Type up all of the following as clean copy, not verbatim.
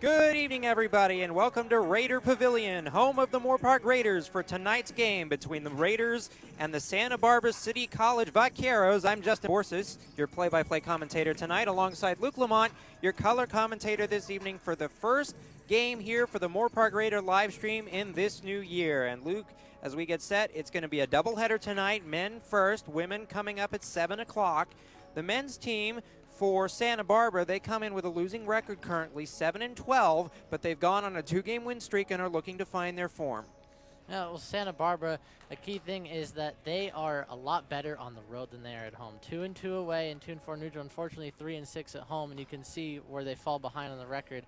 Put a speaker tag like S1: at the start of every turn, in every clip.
S1: Good evening, everybody, and welcome to Raider Pavilion, home of the Moore Park Raiders, for tonight's game between the Raiders and the Santa Barbara City College Vaqueros. I'm Justin Borsis, your play-by-play commentator tonight, alongside Luke Lamont, your color commentator this evening for the first game here for the Moore Park Raider live stream in this new year. And Luke, as we get set, it's going to be a doubleheader tonight, men first, women coming up at 7 o'clock. The men's team for Santa Barbara, they come in with a losing record currently, 7-12, but they've gone on a two-game win streak and are looking to find their form.
S2: Yeah, well, Santa Barbara, a key thing is that they are a lot better on the road than they are at home. 2-2 away and 2-4 neutral. Unfortunately, 3-6 at home, and you can see where they fall behind on the record.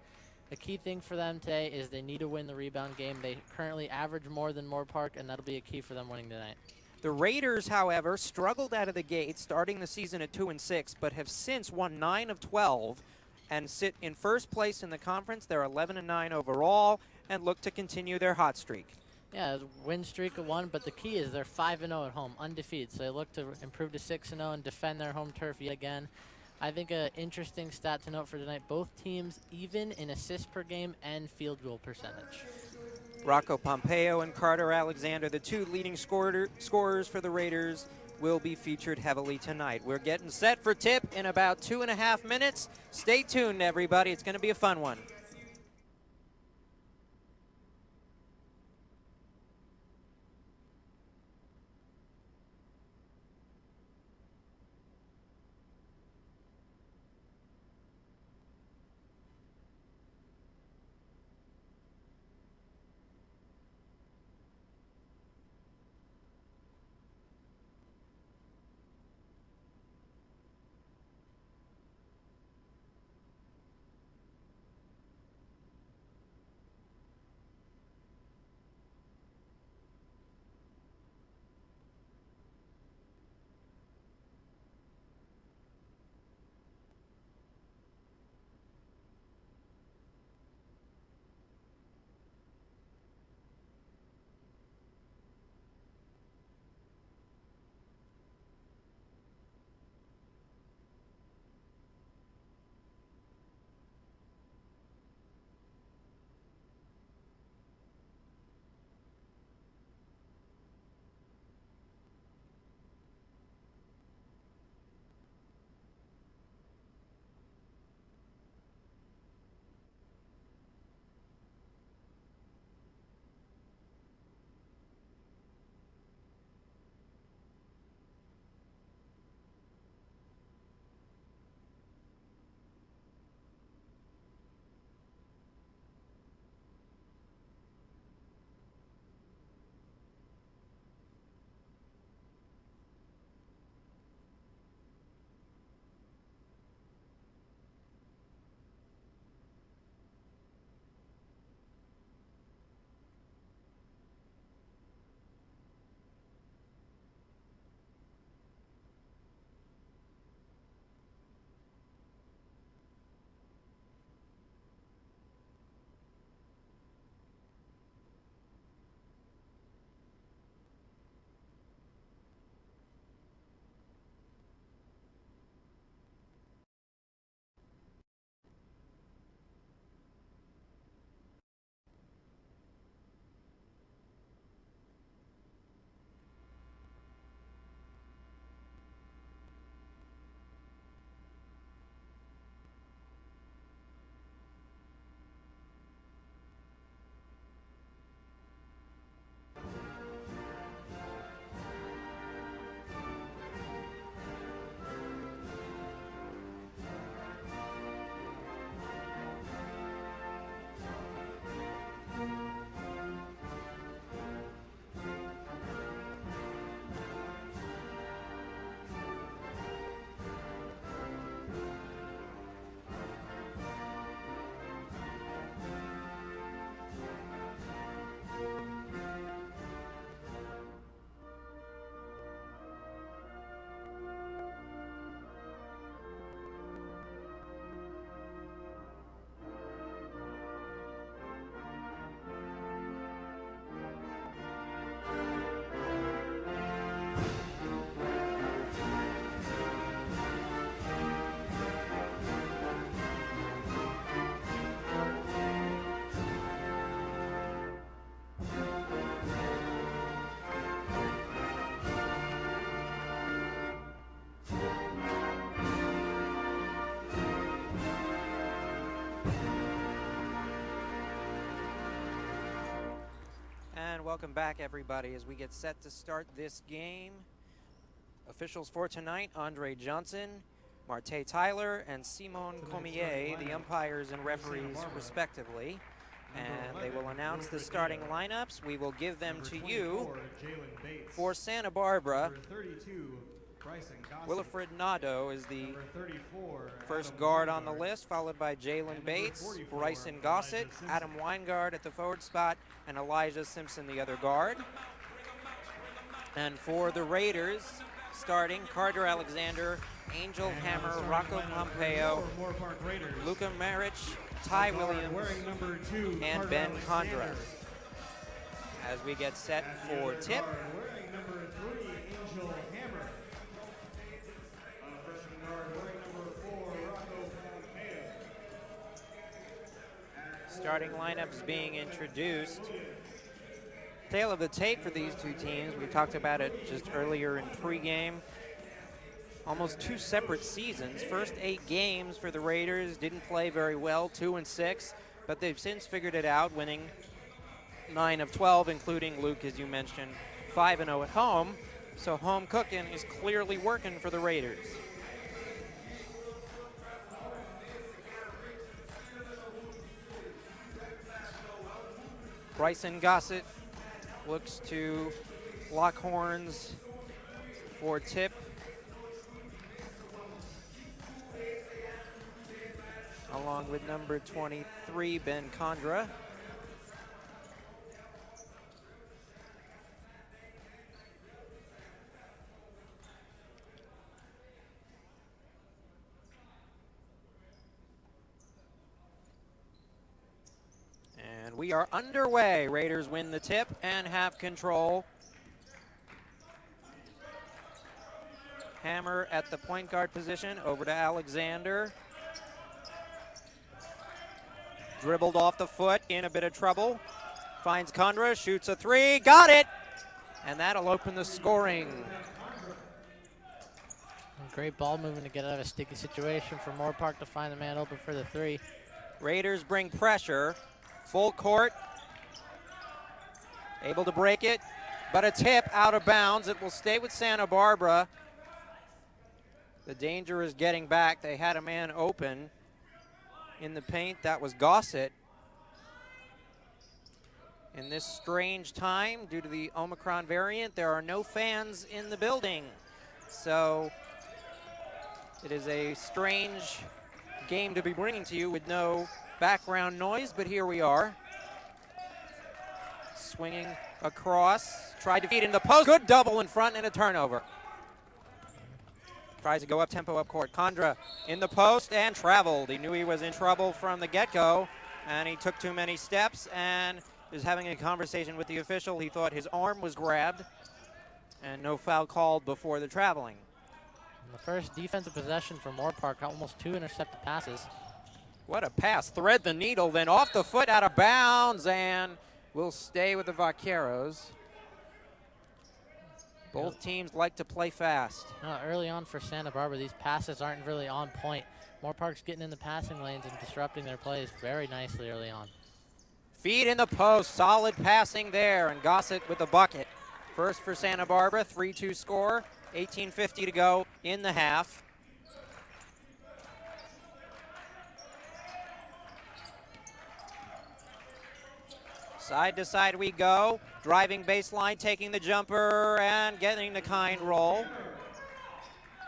S2: A key thing for them today is they need to win the rebound game. They currently average more than Moore Park, and that'll be a key for them winning tonight.
S1: The Raiders, however, struggled out of the gate, starting the season at 2-6, but have since won 9 of 12 and sit in first place in the conference. They're 11-9 overall and look to continue their hot streak.
S2: Yeah, win streak of 1, but the key is they're 5-0 at home, undefeated. So they look to improve to 6-0 and defend their home turf yet again. I think an interesting stat to note for tonight, both teams even in assists per game and field goal percentage.
S1: Rocco Pompeo and Carter Alexander, the two leading scorers for the Raiders, will be featured heavily tonight. We're getting set for tip in about 2.5 minutes. Stay tuned, everybody. It's going to be a fun one. welcome back everybody as we get set to start this game. Officials for tonight, Andre Johnson, Marte Tyler, and Simon Comier, the umpires and referees respectively. And they will announce the starting lineups. We will give them to you. For Santa Barbara, Wilfred Nadeau is the first guard on the list, followed by Jalen Bates, Bryson Gossett, Adam Weingard at the forward spot, and Elijah Simpson, the other guard. And for the Raiders, starting Carter Alexander, Angel Hammer, Rocco Pompeo, Luca Marich, Ty Williams, and Ben Condra. As we get set for tip. Starting lineups being introduced. Tale of the tape for these two teams. We talked about it just earlier in pregame. Almost two separate seasons. First 8 games for the Raiders, didn't play very well, 2-6, but they've since figured it out, winning 9 of 12, including Luke, as you mentioned, 5-0 at home. So home cooking is clearly working for the Raiders. Bryson Gossett looks to lock horns for tip. Along with number 23, Ben Condra. And we are underway. Raiders win the tip and have control. Hammer at the point guard position, over to Alexander. Dribbled off the foot, in a bit of trouble. Finds Condra, shoots a 3, got it! And that'll open the scoring.
S2: Great ball movement to get out of a sticky situation for Moore Park to find the man open for the 3.
S1: Raiders bring pressure, full court. Able to break it, but a tip out of bounds. It will stay with Santa Barbara. The danger is getting back. They had a man open in the paint. That was Gossett. In this strange time, due to the Omicron variant, there are no fans in the building. So it is a strange game to be bringing to you with no background noise, but here we are. Swinging across, tried to feed in the post. Good double in front and a turnover. Tries to go up tempo up court. Condra in the post and traveled. He knew he was in trouble from the get-go, and he took too many steps and is having a conversation with the official. He thought his arm was grabbed, and no foul called before the traveling.
S2: And the first defensive possession for Moore Park, almost 2 intercepted passes.
S1: What a pass. Thread the needle, then off the foot, out of bounds, and will stay with the Vaqueros. Both teams like to play fast.
S2: Early on for Santa Barbara, these passes aren't really on point. Moore Park's getting in the passing lanes and disrupting their plays very nicely early on.
S1: Feed in the post, solid passing there, and Gossett with the bucket. First for Santa Barbara, 3-2 score, 18:50 to go in the half. Side to side we go. Driving baseline, taking the jumper, and getting the kind roll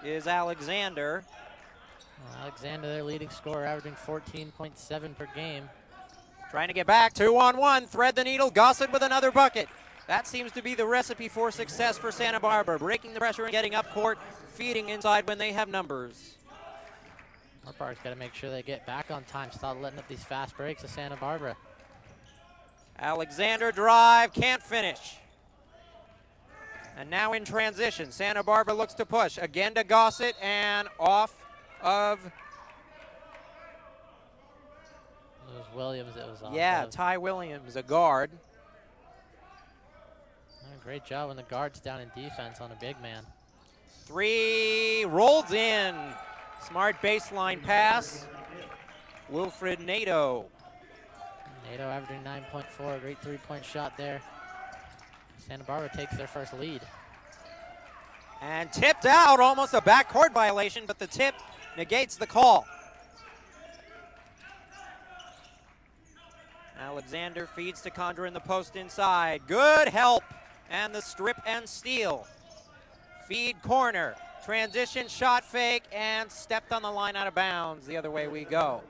S1: is Alexander.
S2: Alexander, their leading scorer, averaging 14.7 per game.
S1: Trying to get back, 2-on-1, thread the needle, Gossett with another bucket. That seems to be the recipe for success for Santa Barbara, breaking the pressure and getting up court, feeding inside when they have numbers.
S2: Moore Park's got to make sure they get back on time, stop letting up these fast breaks to Santa Barbara.
S1: Alexander drive, can't finish. And now in transition, Santa Barbara looks to push. Again to Gossett and off of...
S2: It was Williams that was off.
S1: Yeah, Ty Williams, a guard.
S2: Great job when the guard's down in defense on a big man.
S1: 3, rolls in. Smart baseline pass. Wilfred Nadeau.
S2: Nadeau averaging 9.4, great 3-point shot there. Santa Barbara takes their first lead.
S1: And tipped out, almost a backcourt violation, but the tip negates the call. Alexander feeds to Condra in the post inside. Good help, and the strip and steal. Feed corner, transition shot fake, and stepped on the line out of bounds. The other way we go.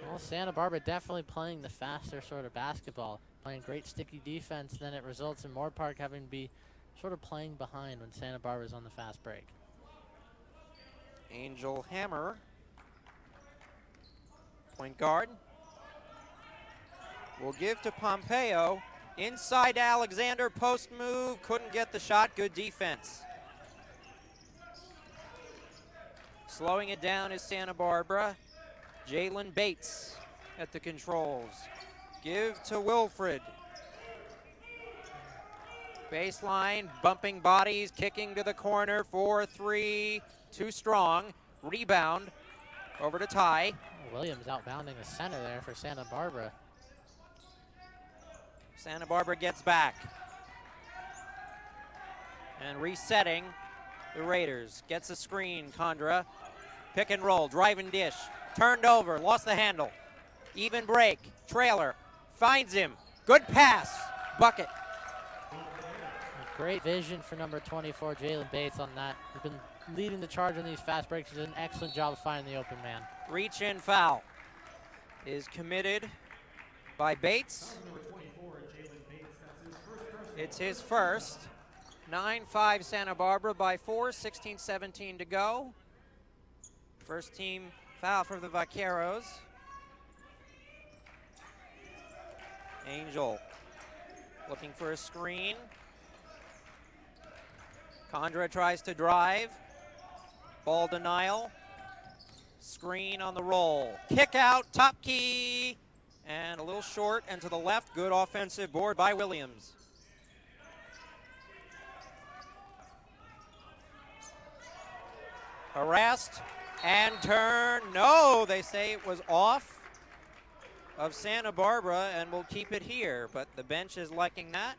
S2: Well, Santa Barbara definitely playing the faster sort of basketball, playing great sticky defense, then it results in Moore-Park having to be sort of playing behind when Santa Barbara's on the fast break.
S1: Angel Hammer, point guard. Will give to Pompeo. Inside Alexander, post move, couldn't get the shot, good defense. Slowing it down is Santa Barbara. Jalen Bates at the controls. Give to Wilfred. Baseline, bumping bodies, kicking to the corner, 4-3, too strong. Rebound, over to Ty.
S2: Williams outbounding the center there for Santa Barbara.
S1: Santa Barbara gets back. And resetting the Raiders. Gets a screen, Condra. Pick and roll, drive and dish. Turned over, lost the handle. Even break, trailer, finds him. Good pass, bucket.
S2: Great vision for number 24, Jalen Bates on that. He's been leading the charge on these fast breaks. He did an excellent job of finding the open man.
S1: Reach in foul is committed by Bates. It's his first. 9-5 Santa Barbara by 4, 16-17 to go. First team foul for the Vaqueros. Angel looking for a screen. Condra tries to drive. Ball denial. Screen on the roll. Kick out, top key. And a little short and to the left. Good offensive board by Williams. Harassed and turn. No, they say it was off of Santa Barbara and will keep it here, but the bench is liking that.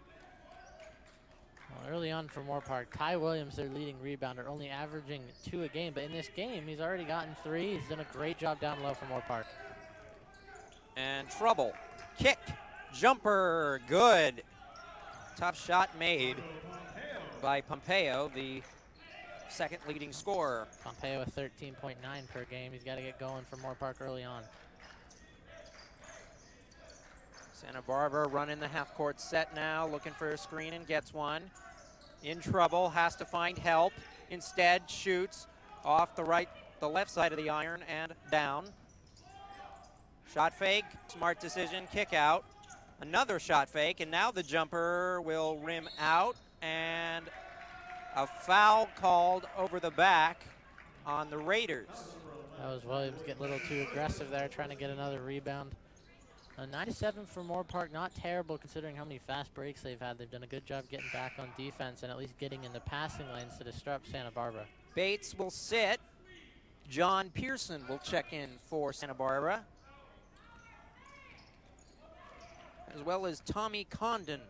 S2: Well, early on for Moore-Park, Ty Williams, their leading rebounder, only averaging 2 a game, but in this game, he's already gotten 3. He's done a great job down low for Moore-Park.
S1: And trouble. Kick. Jumper. Good. Tough shot made by Pompeo, the second leading scorer.
S2: Pompeo with 13.9 per game. He's got to get going for Moore-Park early on.
S1: Santa Barbara running the half-court set now, looking for a screen and gets one. In trouble, has to find help. Instead, shoots off the left side of the iron and down. Shot fake, smart decision, kick out. Another shot fake, and now the jumper will rim out, and a foul called over the back on the Raiders.
S2: That was Williams getting a little too aggressive there, trying to get another rebound. 97 for Moore-Park, not terrible considering how many fast breaks they've had. They've done a good job getting back on defense and at least getting in the passing lanes to disrupt Santa Barbara.
S1: Bates will sit. John Pearson will check in for Santa Barbara, as well as Tommy Condon.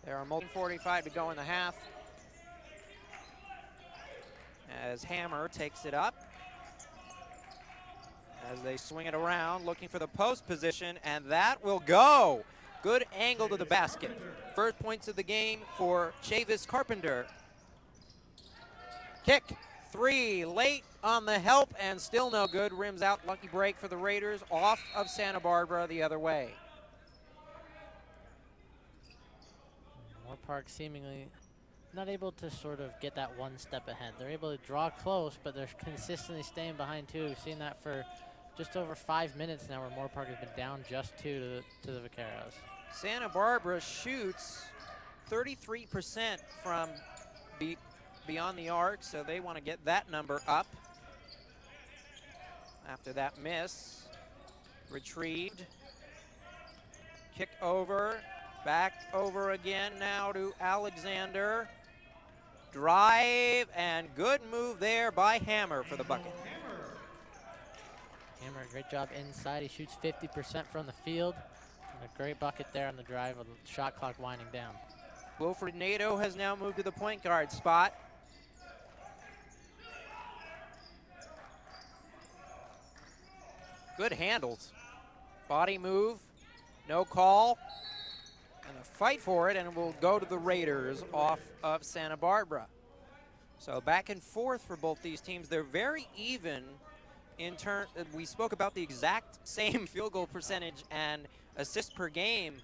S1: There are 45 to go in the half as Hammer takes it up. As they swing it around, looking for the post position, and that will go. Good angle to the basket. First points of the game for Chavis Carpenter. Kick, 3, late on the help, and still no good. Rims out, lucky break for the Raiders, off of Santa Barbara the other way.
S2: Moore-Park seemingly not able to sort of get that one step ahead. They're able to draw close, but they're consistently staying behind 2. We've seen that for just over 5 minutes now, where Moore-Park has been down just 2 to the Vaqueros.
S1: Santa Barbara shoots 33% from beyond the arc, so they want to get that number up. After that miss, retrieved, kick over, back over again now to Alexander. Drive, and good move there by Hammer for the bucket.
S2: Hammer, great job inside. He shoots 50% from the field. A great bucket there on the drive with the shot clock winding down.
S1: Wilfred Nato has now moved to the point guard spot. Good handles. Body move, no call, and a fight for it, and it will go to the Raiders off of Santa Barbara. So back and forth for both these teams. They're very even in turn. We spoke about the exact same field goal percentage and assists per game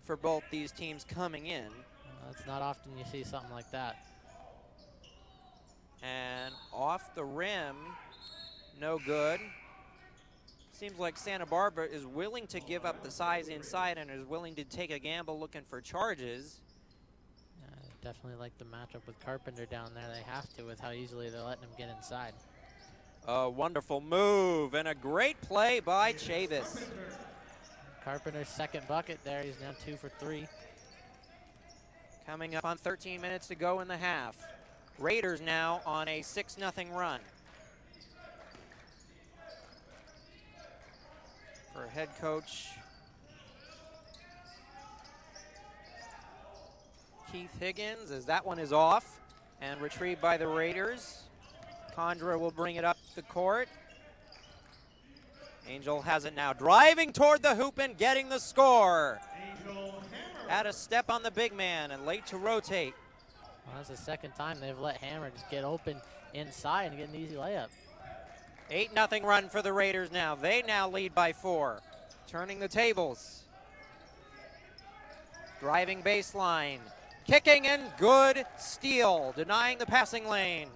S1: for both these teams coming in.
S2: Well, it's not often you see something like that.
S1: And off the rim, no good. Seems like Santa Barbara is willing to give up the size inside and is willing to take a gamble looking for charges.
S2: Definitely like the matchup with Carpenter down there. They have to with how easily they're letting him get inside.
S1: A wonderful move and a great play by Chavis.
S2: Carpenter's second bucket there. He's now 2 for 3.
S1: Coming up on 13 minutes to go in the half. Raiders now on a 6-0 run. For head coach Keith Higgins, as that one is off and retrieved by the Raiders. Condra will bring it up the court. Angel has it now, driving toward the hoop and getting the score. Had a step on the big man and late to rotate.
S2: Well, that's the second time they've let Hammer just get open inside and get an easy layup.
S1: 8-0 run for the Raiders now. They now lead by 4, turning the tables. Driving baseline, kicking and good steal, denying the passing lane.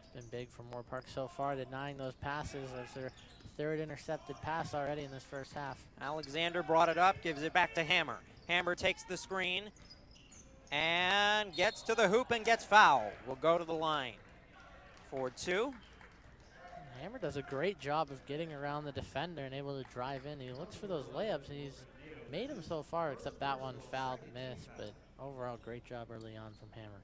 S2: It's been big for Moore Park so far, denying those passes. That's their third intercepted pass already in this first half.
S1: Alexander brought it up, gives it back to Hammer. Hammer takes the screen and gets to the hoop and gets fouled. Will go to the line for 2.
S2: Hammer does a great job of getting around the defender and able to drive in. He looks for those layups, and he's made them so far, except that one fouled, missed, but overall great job early on from Hammer.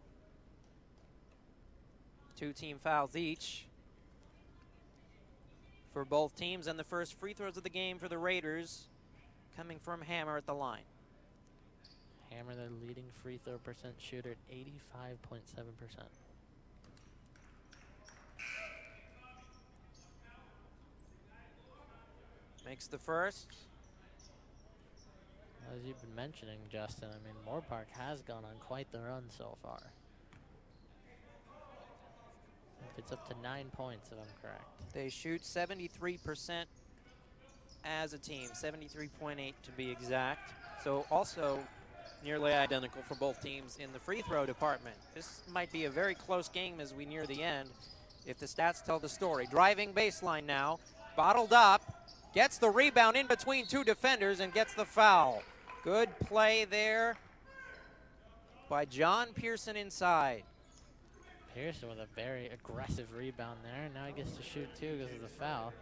S1: 2 team fouls each for both teams, and the first free throws of the game for the Raiders coming from Hammer at the line.
S2: Hammer, their leading free throw percent shooter at 85.7%.
S1: Makes the first.
S2: As you've been mentioning, Justin, I mean, Moore Park has gone on quite the run so far. It's up to 9 points, if I'm correct.
S1: They shoot 73% as a team, 73.8 to be exact. So also nearly identical for both teams in the free throw department. This might be a very close game as we near the end, if the stats tell the story. Driving baseline now, bottled up, gets the rebound in between 2 defenders and gets the foul. Good play there by John Pearson inside.
S2: Pearson with a very aggressive rebound there. Now he gets to shoot 2 because of the foul.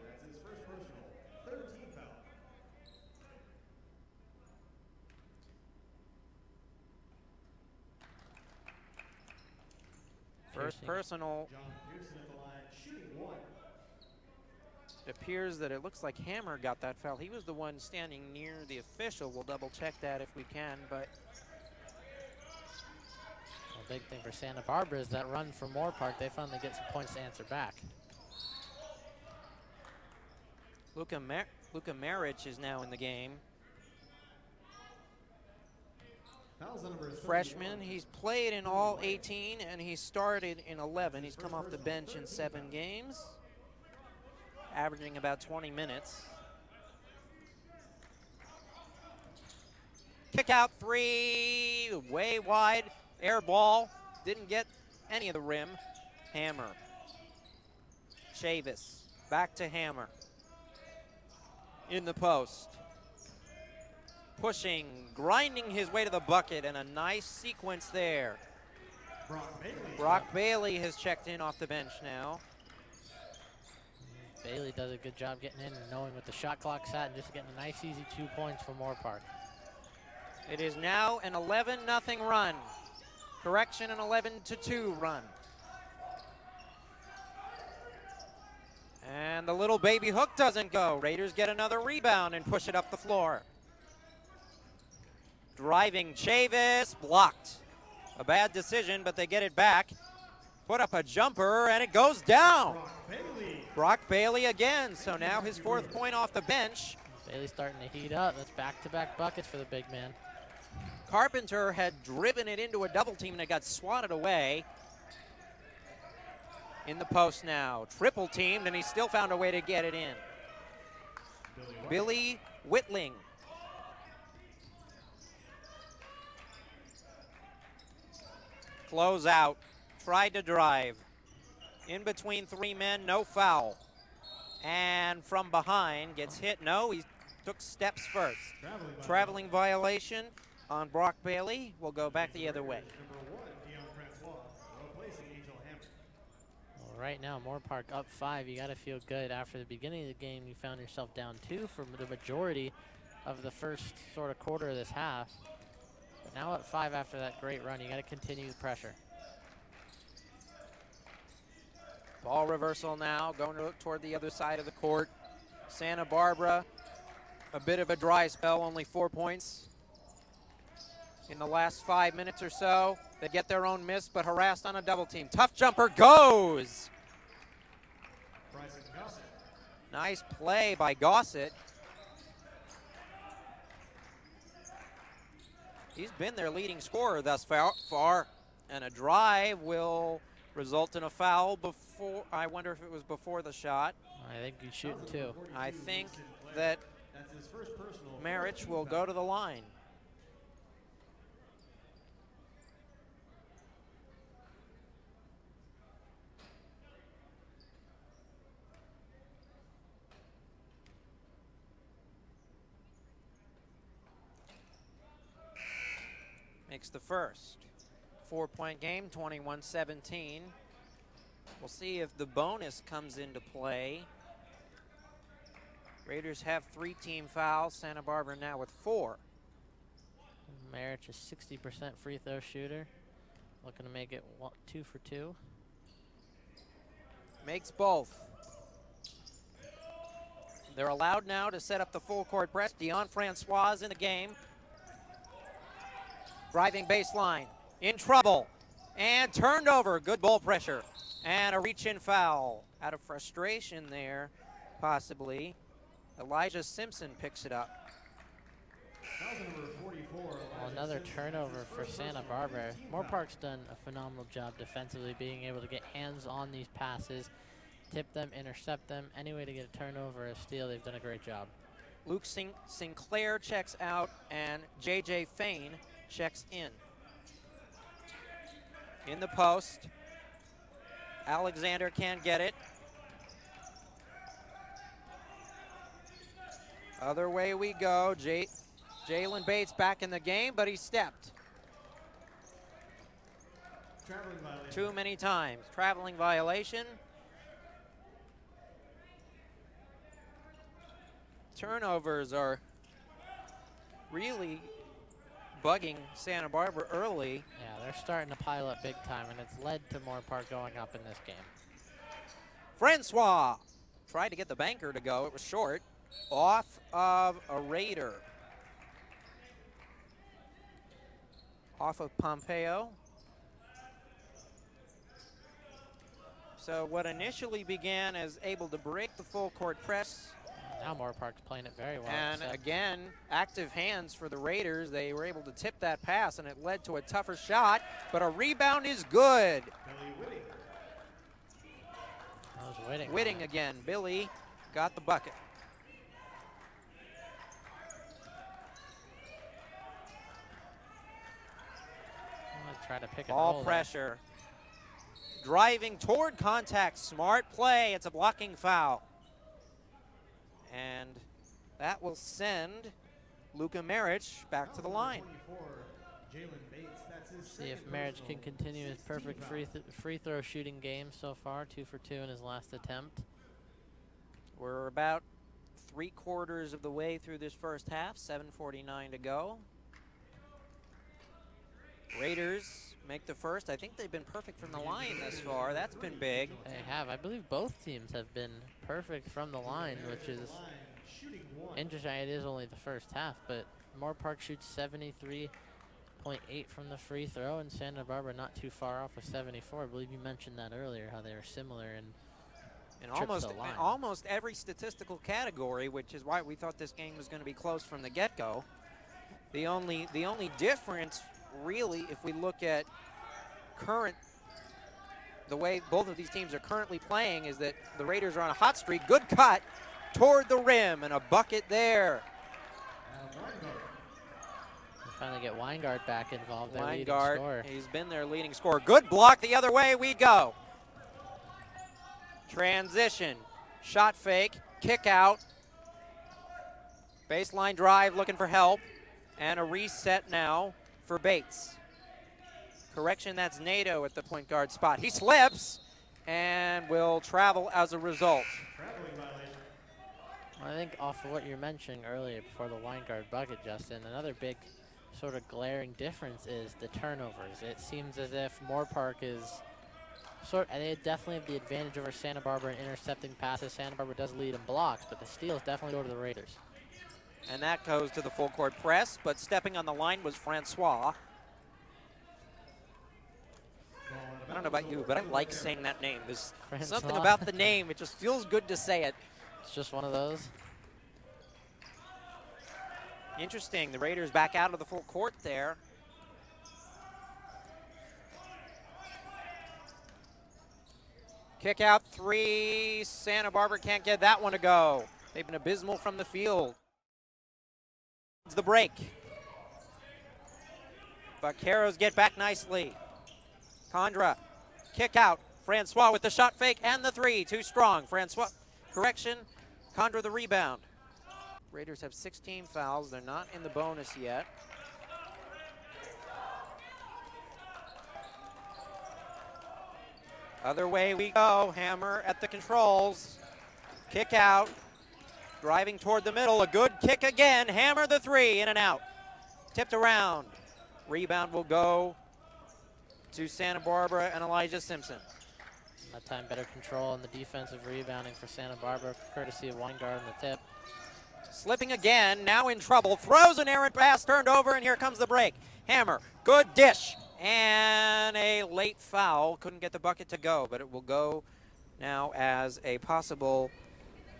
S1: First personal. It appears that it looks like Hammer got that foul. He was the one standing near the official. We'll double check that if we can, but
S2: a big thing for Santa Barbara is that run from Moore Park. They finally get some points to answer back.
S1: Luka Maric is now in the game. Freshman, he's played in all 18 and he started in 11. He's come off the bench in 7 games, averaging about 20 minutes. Kick out 3, way wide, air ball, didn't get any of the rim. Hammer. Chavis, back to Hammer. In the post. Pushing, grinding his way to the bucket, and a nice sequence there. Brock Bailey has checked in off the bench now.
S2: Bailey does a good job getting in and knowing what the shot clock's at and just getting a nice easy 2 points for Moore Park.
S1: It is now an 11-0 run. Correction, an 11-2 run. And And the little baby hook doesn't go. Raiders get another rebound and push it up the floor. Driving Chavis, blocked. A bad decision, but they get it back. Put up a jumper, and it goes down. Brock Bailey again, so now his 4th point off the bench.
S2: Bailey's starting to heat up. That's back-to-back buckets for the big man.
S1: Carpenter had driven it into a double team, and it got swatted away. In the post now, triple teamed, and he still found a way to get it in. Billy Whitling. Close out, tried to drive. In between 3 men, no foul. And from behind, gets hit. No, he took steps first. Traveling violation on Brock Bailey. Will go back the other way.
S2: Well, right now, Moore Park up 5. You got to feel good. After the beginning of the game, you found yourself down 2 for the majority of the first sort of quarter of this half. But now at 5 after that great run, you got to continue the pressure.
S1: Ball reversal now, going toward the other side of the court. Santa Barbara, a bit of a dry spell, only 4 points in the last 5 minutes or so. They get their own miss, but harassed on a double team. Tough jumper goes. Nice play by Gossett. He's been their leading scorer thus far, and a drive will result in a foul before. I wonder if it was before the shot.
S2: I think he's shooting 2.
S1: I think that Marich will go to the line. Makes the first. 4-point game, 21-17. We'll see if the bonus comes into play. Raiders have 3 team fouls. Santa Barbara now with 4.
S2: Marich is 60% free throw shooter. Looking to make it 2 for 2.
S1: Makes both. They're allowed now to set up the full court press. Dion Francois in the game. Driving baseline, in trouble, and turned over. Good ball pressure, and a reach-in foul. Out of frustration there, possibly. Elijah Simpson picks it up.
S2: Well, another turnover for Santa Barbara. Moore Park's done a phenomenal job defensively, being able to get hands on these passes, tip them, intercept them. Any way to get a turnover or a steal, they've done a great job.
S1: Luke Sinclair checks out, and J.J. Fain checks in. In the post, Alexander can't get it. Other way we go. Jalen Bates back in the game, but he stepped. Too many times. Traveling violation. Turnovers are really bugging Santa Barbara early.
S2: Yeah, they're starting to pile up big time, and it's led to Moore Park going up in this game.
S1: Francois tried to get the banker to go. It was short. Off of a Raider. Off of Pompeo. So what initially began as able to break the full court press.
S2: Now Moore Park's playing it very well.
S1: And again, active hands for the Raiders. They were able to tip that pass, and it led to a tougher shot, but a rebound is good.
S2: That was
S1: Whitting again. Billy got the bucket.
S2: Try to pick
S1: Ball pressure. Driving toward contact. Smart play. It's a blocking foul. And that will send Luka Marich back to the line.
S2: See if Marich can continue his perfect free throw shooting game so far. 2 for 2 in his last attempt.
S1: We're about 3/4 of the way through this first half. 7:49 to go. Raiders make the first. I think they've been perfect from the line thus far. That's been big.
S2: They have. I believe both teams have been perfect from the line, which is interesting. It is only the first half, but Moore Park shoots 73.8 from the free throw, and Santa Barbara not too far off with 74. I believe you mentioned that earlier, how they were similar in
S1: almost every statistical category, which is why we thought this game was going to be close from the get-go. The only difference, really, if we look at the way both of these teams are currently playing, is that the Raiders are on a hot streak. Good cut toward the rim, and a bucket there.
S2: We finally get Weingart back involved.
S1: Weingart, he's been their leading scorer. Good block, the other way we go. Transition, shot fake, kick out. Baseline drive, looking for help. And a reset now for Bates. Correction, that's Nato at the point guard spot. He slips and will travel as a result.
S2: I think off of what you're mentioning earlier before the Weingart bucket, Justin, another big sort of glaring difference is the turnovers. It seems as if Moore Park is they definitely have the advantage over Santa Barbara in intercepting passes. Santa Barbara does lead in blocks, but the steals definitely go to the Raiders.
S1: And that goes to the full court press, but stepping on the line was Francois. I don't know about you, but I like saying that name. There's something about the name. It just feels good to say it.
S2: It's just one of those.
S1: Interesting. The Raiders back out of the full court there. Kick out three. Santa Barbara can't get that one to go. They've been abysmal from the field. It's the break. Vaqueros get back nicely. Condra, kick out. Francois with the shot fake and the three. Too strong. Francois, correction. Condra the rebound. Raiders have 16 fouls. They're not in the bonus yet. Other way we go. Hammer at the controls. Kick out. Driving toward the middle. A good kick again. Hammer the three. In and out. Tipped around. Rebound will go to Santa Barbara and Elijah Simpson.
S2: That time better control on the defensive rebounding for Santa Barbara, courtesy of Weingart on the tip.
S1: Slipping again. Now in trouble. Throws an errant pass. Turned over, and here comes the break. Hammer. Good dish. And a late foul. Couldn't get the bucket to go, but it will go now as a possible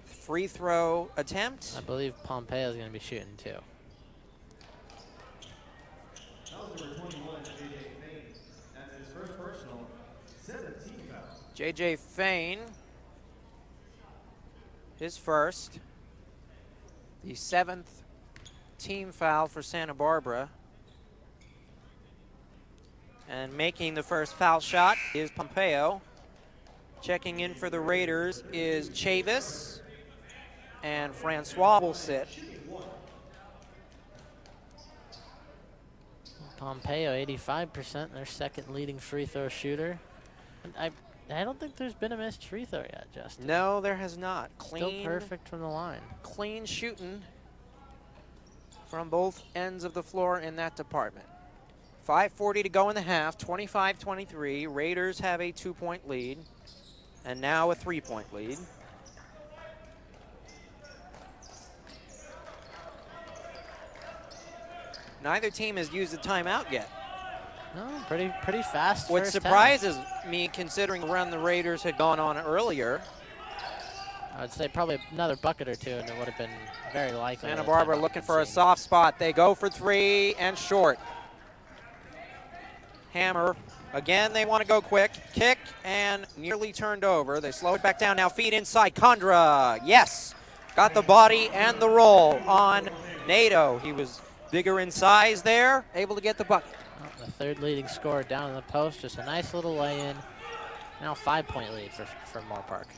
S1: free throw attempt.
S2: I believe Pompeo is going to be shooting too.
S1: J.J. Fain, his first. The 7th team foul for Santa Barbara. And making the first foul shot is Pompeo. Checking in for the Raiders is Chavis. And Francois will sit.
S2: Pompeo, 85%, their second leading free throw shooter. And I don't think there's been a missed free throw yet, Justin.
S1: No, there has not.
S2: Still perfect from the line.
S1: Clean shooting from both ends of the floor in that department. 5:40 to go in the half, 25-23. Raiders have a 2-point lead, and now a 3-point lead. Neither team has used a timeout yet.
S2: No, pretty fast.
S1: What surprises me, considering the run the Raiders had gone on earlier.
S2: I'd say probably another bucket or two, and it would have been very likely.
S1: Santa Barbara looking for a soft spot. They go for three and short. Hammer. Again, they want to go quick. Kick and nearly turned over. They slow it back down. Now feed inside. Condra. Yes. Got the body and the roll on Nato. He was bigger in size there. Able to get the bucket.
S2: The third leading scorer down in the post. Just a nice little lay-in. Now 5-point lead for Moore Park.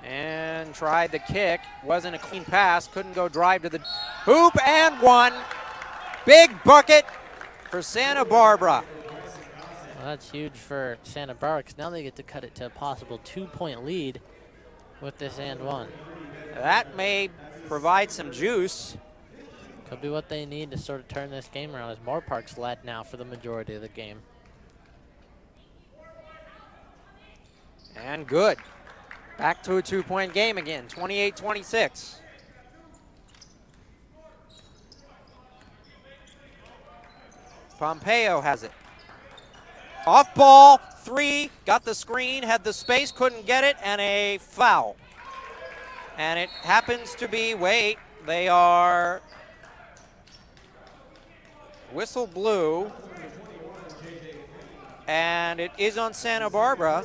S1: And tried the kick. Wasn't a clean pass. Couldn't go drive to the hoop and one. Big bucket for Santa Barbara.
S2: Well, that's huge for Santa Barbara because now they get to cut it to a possible 2-point lead with this and one.
S1: That may provide some juice
S2: Could be what they need to sort of turn this game around, as Moore Park's led now for the majority of the game.
S1: And good. Back to a 2-point game again, 28-26. Pompeo has it. Off ball, 3, got the screen, had the space, couldn't get it, and a foul. And it happens to be, wait, they are whistle blew, and it is on Santa Barbara.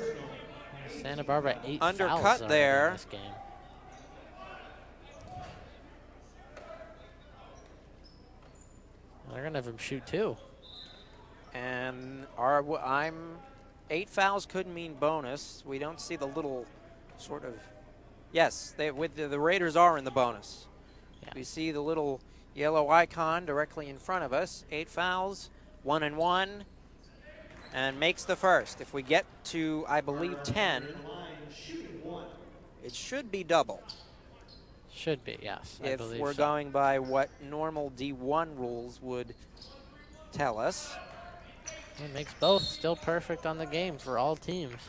S2: Santa Barbara 8
S1: Undercut
S2: fouls
S1: there.
S2: in this game. They're gonna have him shoot 2.
S1: And 8 fouls could mean bonus. We don't see the little sort of, yes, the Raiders are in the bonus. Yeah. We see the little yellow icon directly in front of us. 8 fouls, 1 and 1, and makes the first. If we get to, I believe, 10, it should be double.
S2: Should be, yes.
S1: If we're going by what normal D1 rules would tell us.
S2: It makes both still perfect on the game for all teams.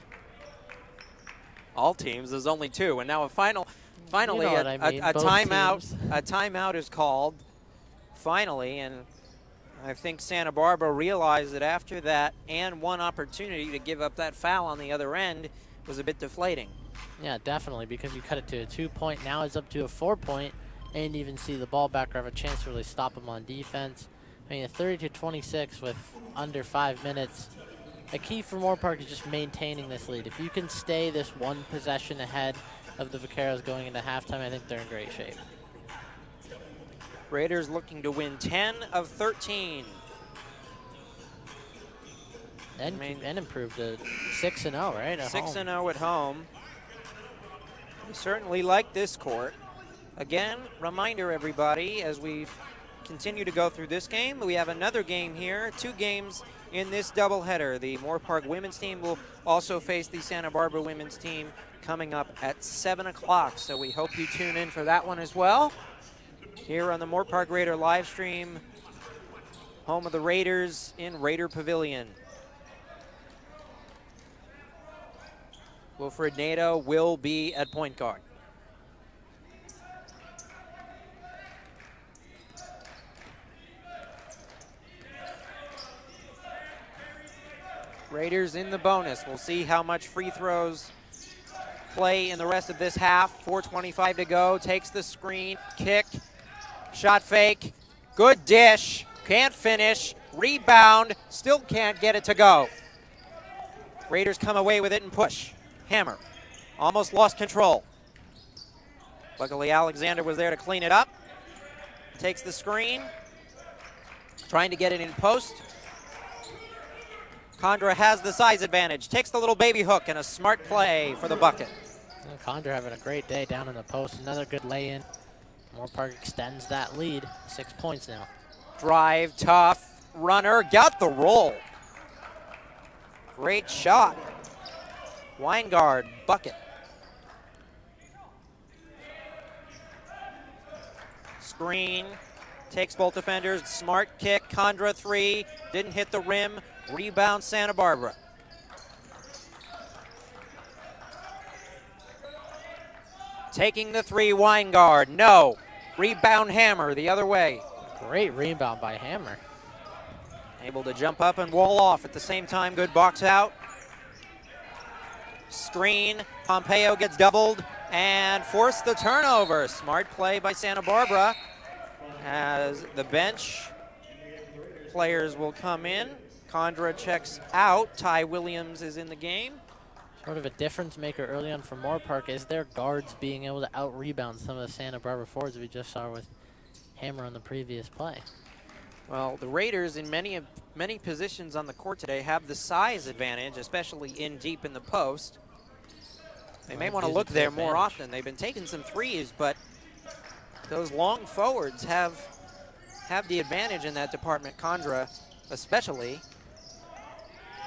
S1: All teams, there's only 2, and now finally
S2: you know
S1: a timeout is called, finally, and I think Santa Barbara realized that after that and one opportunity to give up that foul on the other end was a bit deflating.
S2: Yeah, definitely, because you cut it to a 2-point, now it's up to a 4-point, and even see the ball back or have a chance to really stop them on defense. I mean, a 30-26 with under 5 minutes. A key for Moore Park is just maintaining this lead. If you can stay this one possession ahead of the Vaqueros going into halftime, I think they're in great shape.
S1: Raiders looking to win 10 of 13.
S2: And improve to 6-0, right?
S1: 6-0 at home. We certainly like this court. Again, reminder everybody, as we continue to go through this game, we have another game here, 2 games in this doubleheader. The Moore Park women's team will also face the Santa Barbara women's team coming up at 7 o'clock. So we hope you tune in for that one as well. Here on the Moore Park Raider live stream, home of the Raiders in Raider Pavilion. Wilfred Nato will be at point guard. Raiders in the bonus. We'll see how much free throws play in the rest of this half. 4:25 to go. Takes the screen, kick, shot fake, good dish, can't finish, rebound, still can't get it to go. Raiders come away with it and push. Hammer, almost lost control. Luckily Alexander was there to clean it up. Takes the screen, trying to get it in post. Condra has the size advantage, takes the little baby hook, and a smart play for the bucket.
S2: Condra having a great day down in the post, another good lay-in. Moore Park extends that lead, 6 points now.
S1: Drive, tough, runner, got the roll. Great shot. Weingard, bucket. Screen, takes both defenders, smart kick, Condra 3, didn't hit the rim, rebound Santa Barbara. Taking the 3, Weingard, no. Rebound Hammer the other way.
S2: Great rebound by Hammer.
S1: Able to jump up and wall off at the same time, good box out. Screen, Pompeo gets doubled and forced the turnover. Smart play by Santa Barbara as the bench players will come in. Condra checks out. Ty Williams is in the game.
S2: Sort of a difference maker early on for Moore Park is their guards being able to out-rebound some of the Santa Barbara forwards we just saw with Hammer on the previous play.
S1: Well, the Raiders in many positions on the court today have the size advantage, especially in deep in the post. They may want to look there more often. They've been taking some threes, but those long forwards have the advantage in that department. Condra especially.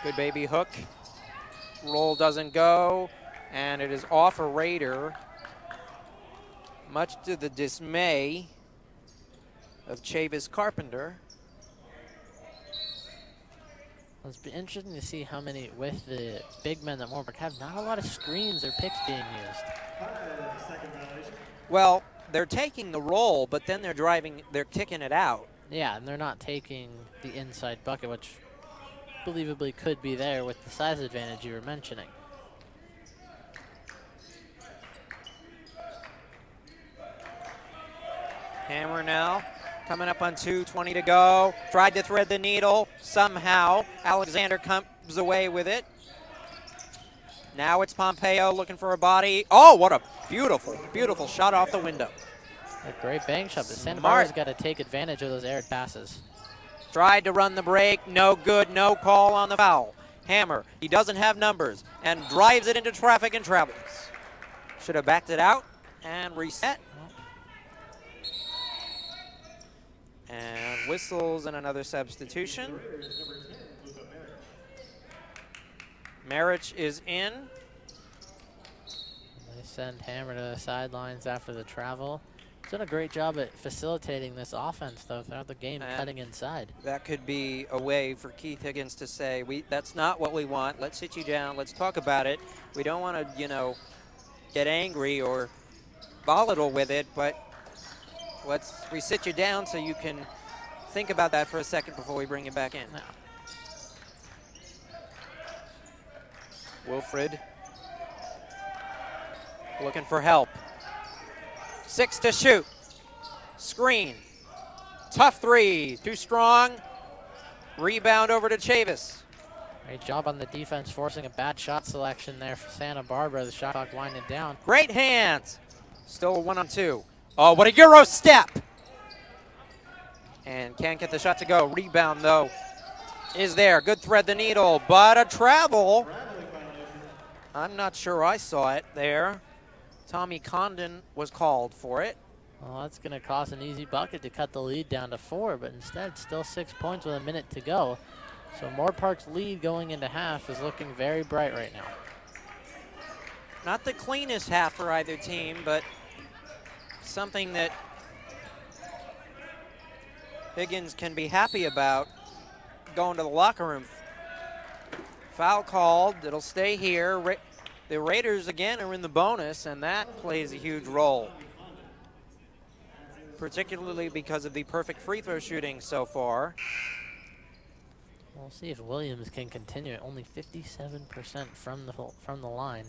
S1: Good baby hook. Roll doesn't go, and it is off a Raider, much to the dismay of Chavis Carpenter.
S2: It's been interesting to see how many, with the big men that Moorpark have, not a lot of screens or picks being used.
S1: Well, they're taking the roll, but then they're kicking it out.
S2: Yeah, and they're not taking the inside bucket, which believably could be there with the size advantage you were mentioning.
S1: Hammer now, coming up on 2:20 to go. Tried to thread the needle somehow. Alexander comes away with it. Now it's Pompeo looking for a body. Oh, what a beautiful, beautiful shot off the window.
S2: A great bank shot, but Santa Barbara's got to take advantage of those air passes.
S1: Tried to run the break, no good, no call on the foul. Hammer, he doesn't have numbers, and drives it into traffic and travels. Should have backed it out and reset. And whistles and another substitution. Marich is in.
S2: They send Hammer to the sidelines after the travel. He's done a great job at facilitating this offense, though, throughout the game,
S1: And
S2: cutting inside.
S1: that could be a way for Keith Higgins to say, that's not what we want. Let's sit you down. Let's talk about it. We don't want to, get angry or volatile with it, but we sit you down so you can think about that for a second before we bring you back in.
S2: No.
S1: Wilfred looking for help. 6 to shoot. Screen. Tough three. Too strong. Rebound over to Chavis.
S2: Great job on the defense, forcing a bad shot selection there for Santa Barbara. The shot clock winding down.
S1: Great hands. Still a 1-on-2. Oh, what a Euro step. And can't get the shot to go. Rebound, though, is there. Good thread the needle, but a travel. I'm not sure I saw it there. Tommy Condon was called for it.
S2: Well, that's going to cost an easy bucket to cut the lead down to 4, but instead still 6 points with a minute to go. So Moorpark's lead going into half is looking very bright right now.
S1: Not the cleanest half for either team, but something that Higgins can be happy about going to the locker room. Foul called. It'll stay here. The Raiders, again, are in the bonus, and that plays a huge role, particularly because of the perfect free throw shooting so far.
S2: We'll see if Williams can continue at only 57% from the line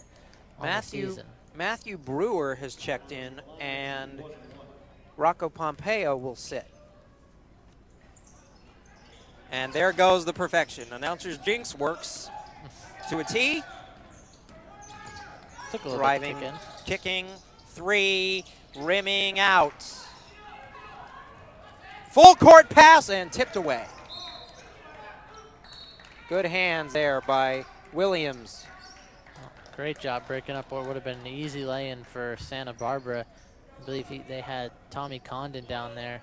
S2: on the season.
S1: Matthew Brewer has checked in, and Rocco Pompeo will sit. And there goes the perfection. Announcer's jinx works to a T.
S2: Took a little
S1: Driving,
S2: bit to kick
S1: kicking, three, rimming out. Full court pass and tipped away. Good hands there by Williams.
S2: Great job breaking up what would have been an easy lay-in for Santa Barbara. I believe they had Tommy Condon down there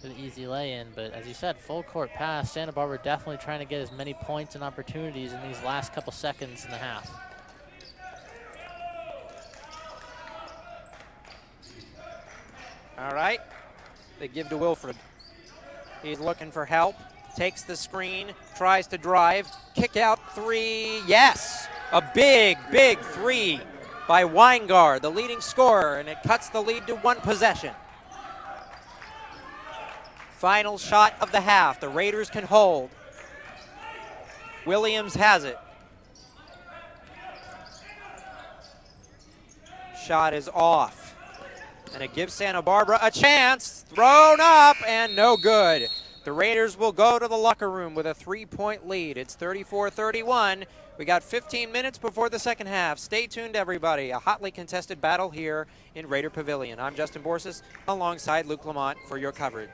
S2: for the easy lay-in, but as you said, full court pass. Santa Barbara definitely trying to get as many points and opportunities in these last couple seconds in the half.
S1: All right, they give to Wilfred. He's looking for help, takes the screen, tries to drive, kick out three, yes! A big, big three by Weingard, the leading scorer, and it cuts the lead to one possession. Final shot of the half, the Raiders can hold. Williams has it. Shot is off. And it gives Santa Barbara a chance. Thrown up and no good. The Raiders will go to the locker room with a 3-point lead. It's 34-31. We got 15 minutes before the second half. Stay tuned, everybody. A hotly contested battle here in Raider Pavilion. I'm Justin Borsis alongside Luke Lamont for your coverage.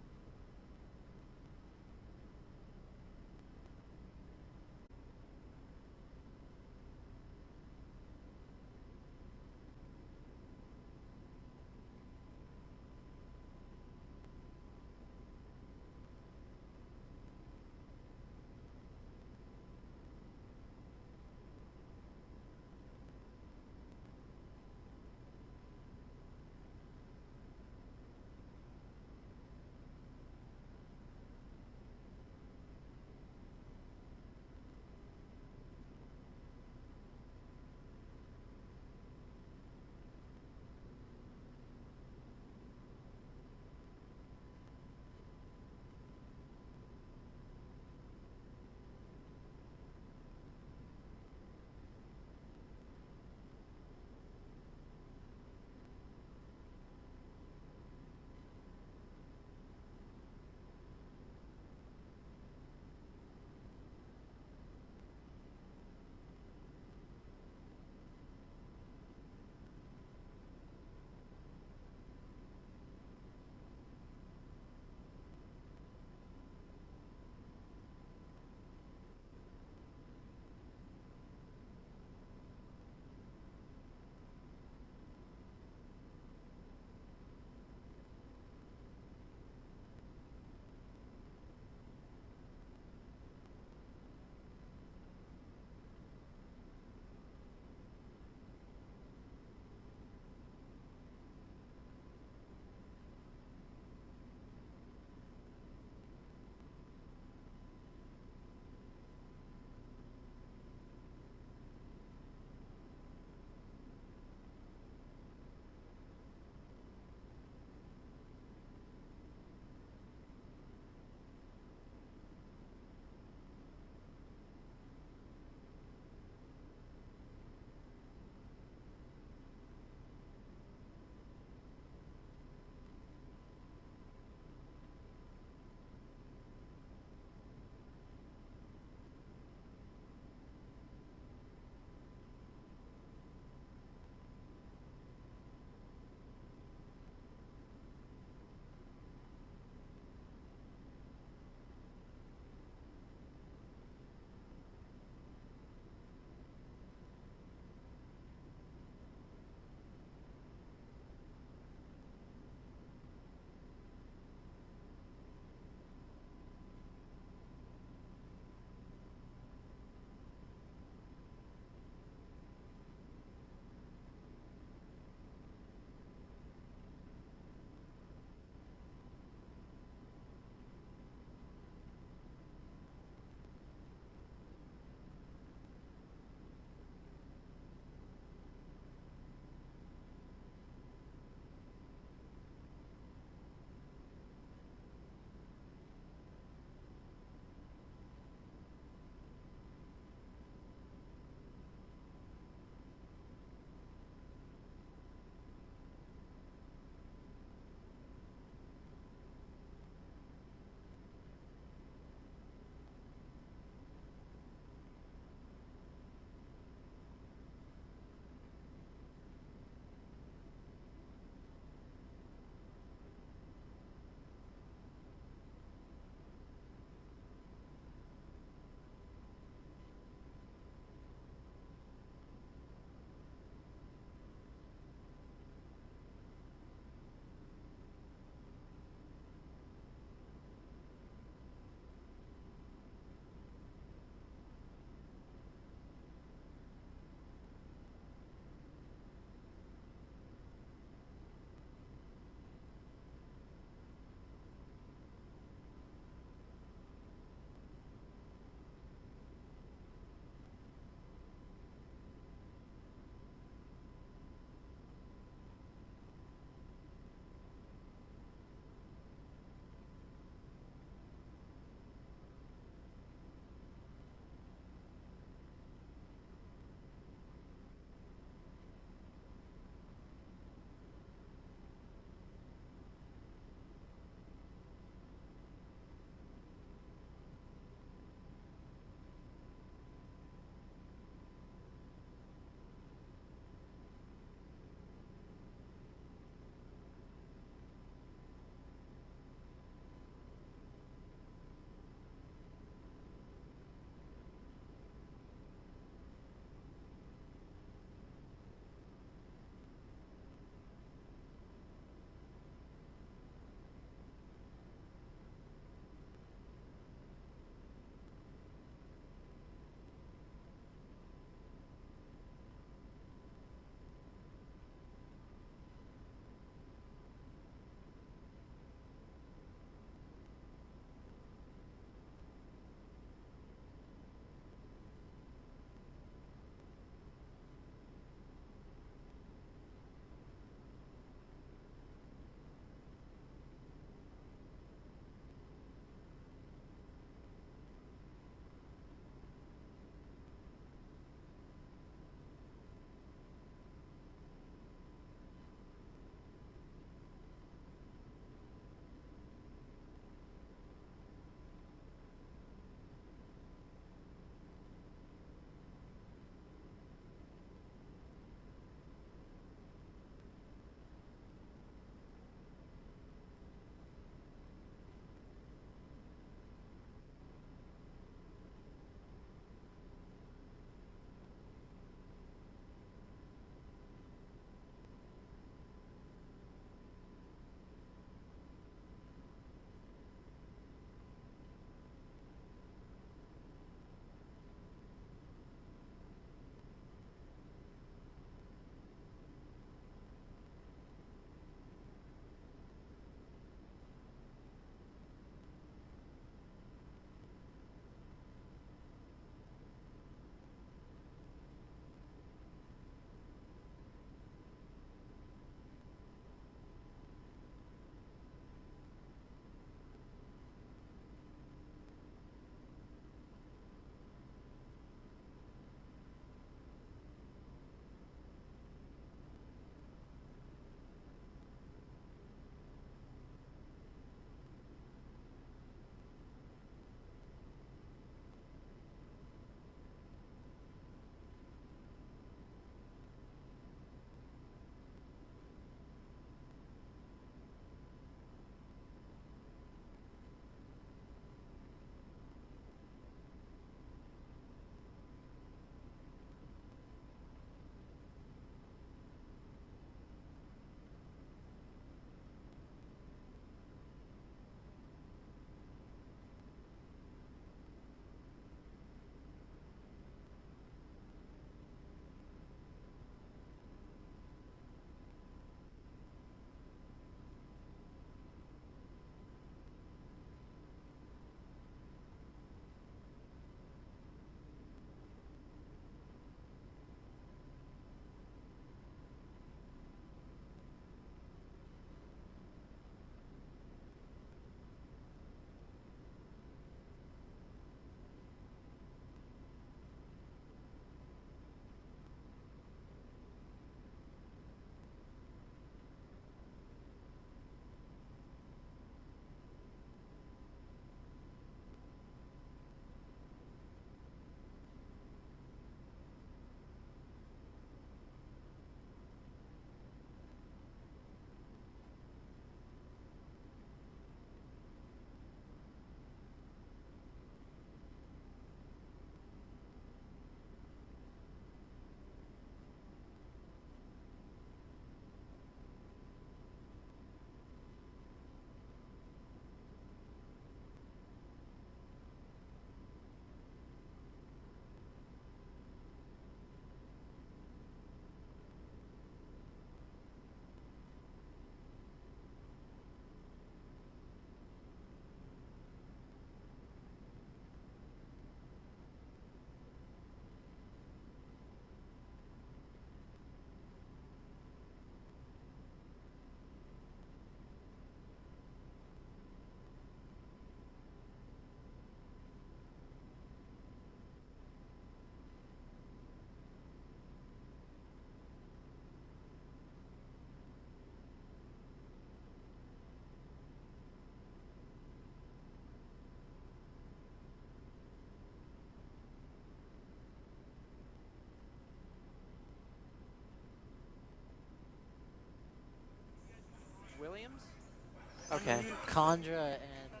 S1: Okay.
S2: Condra and Hammer.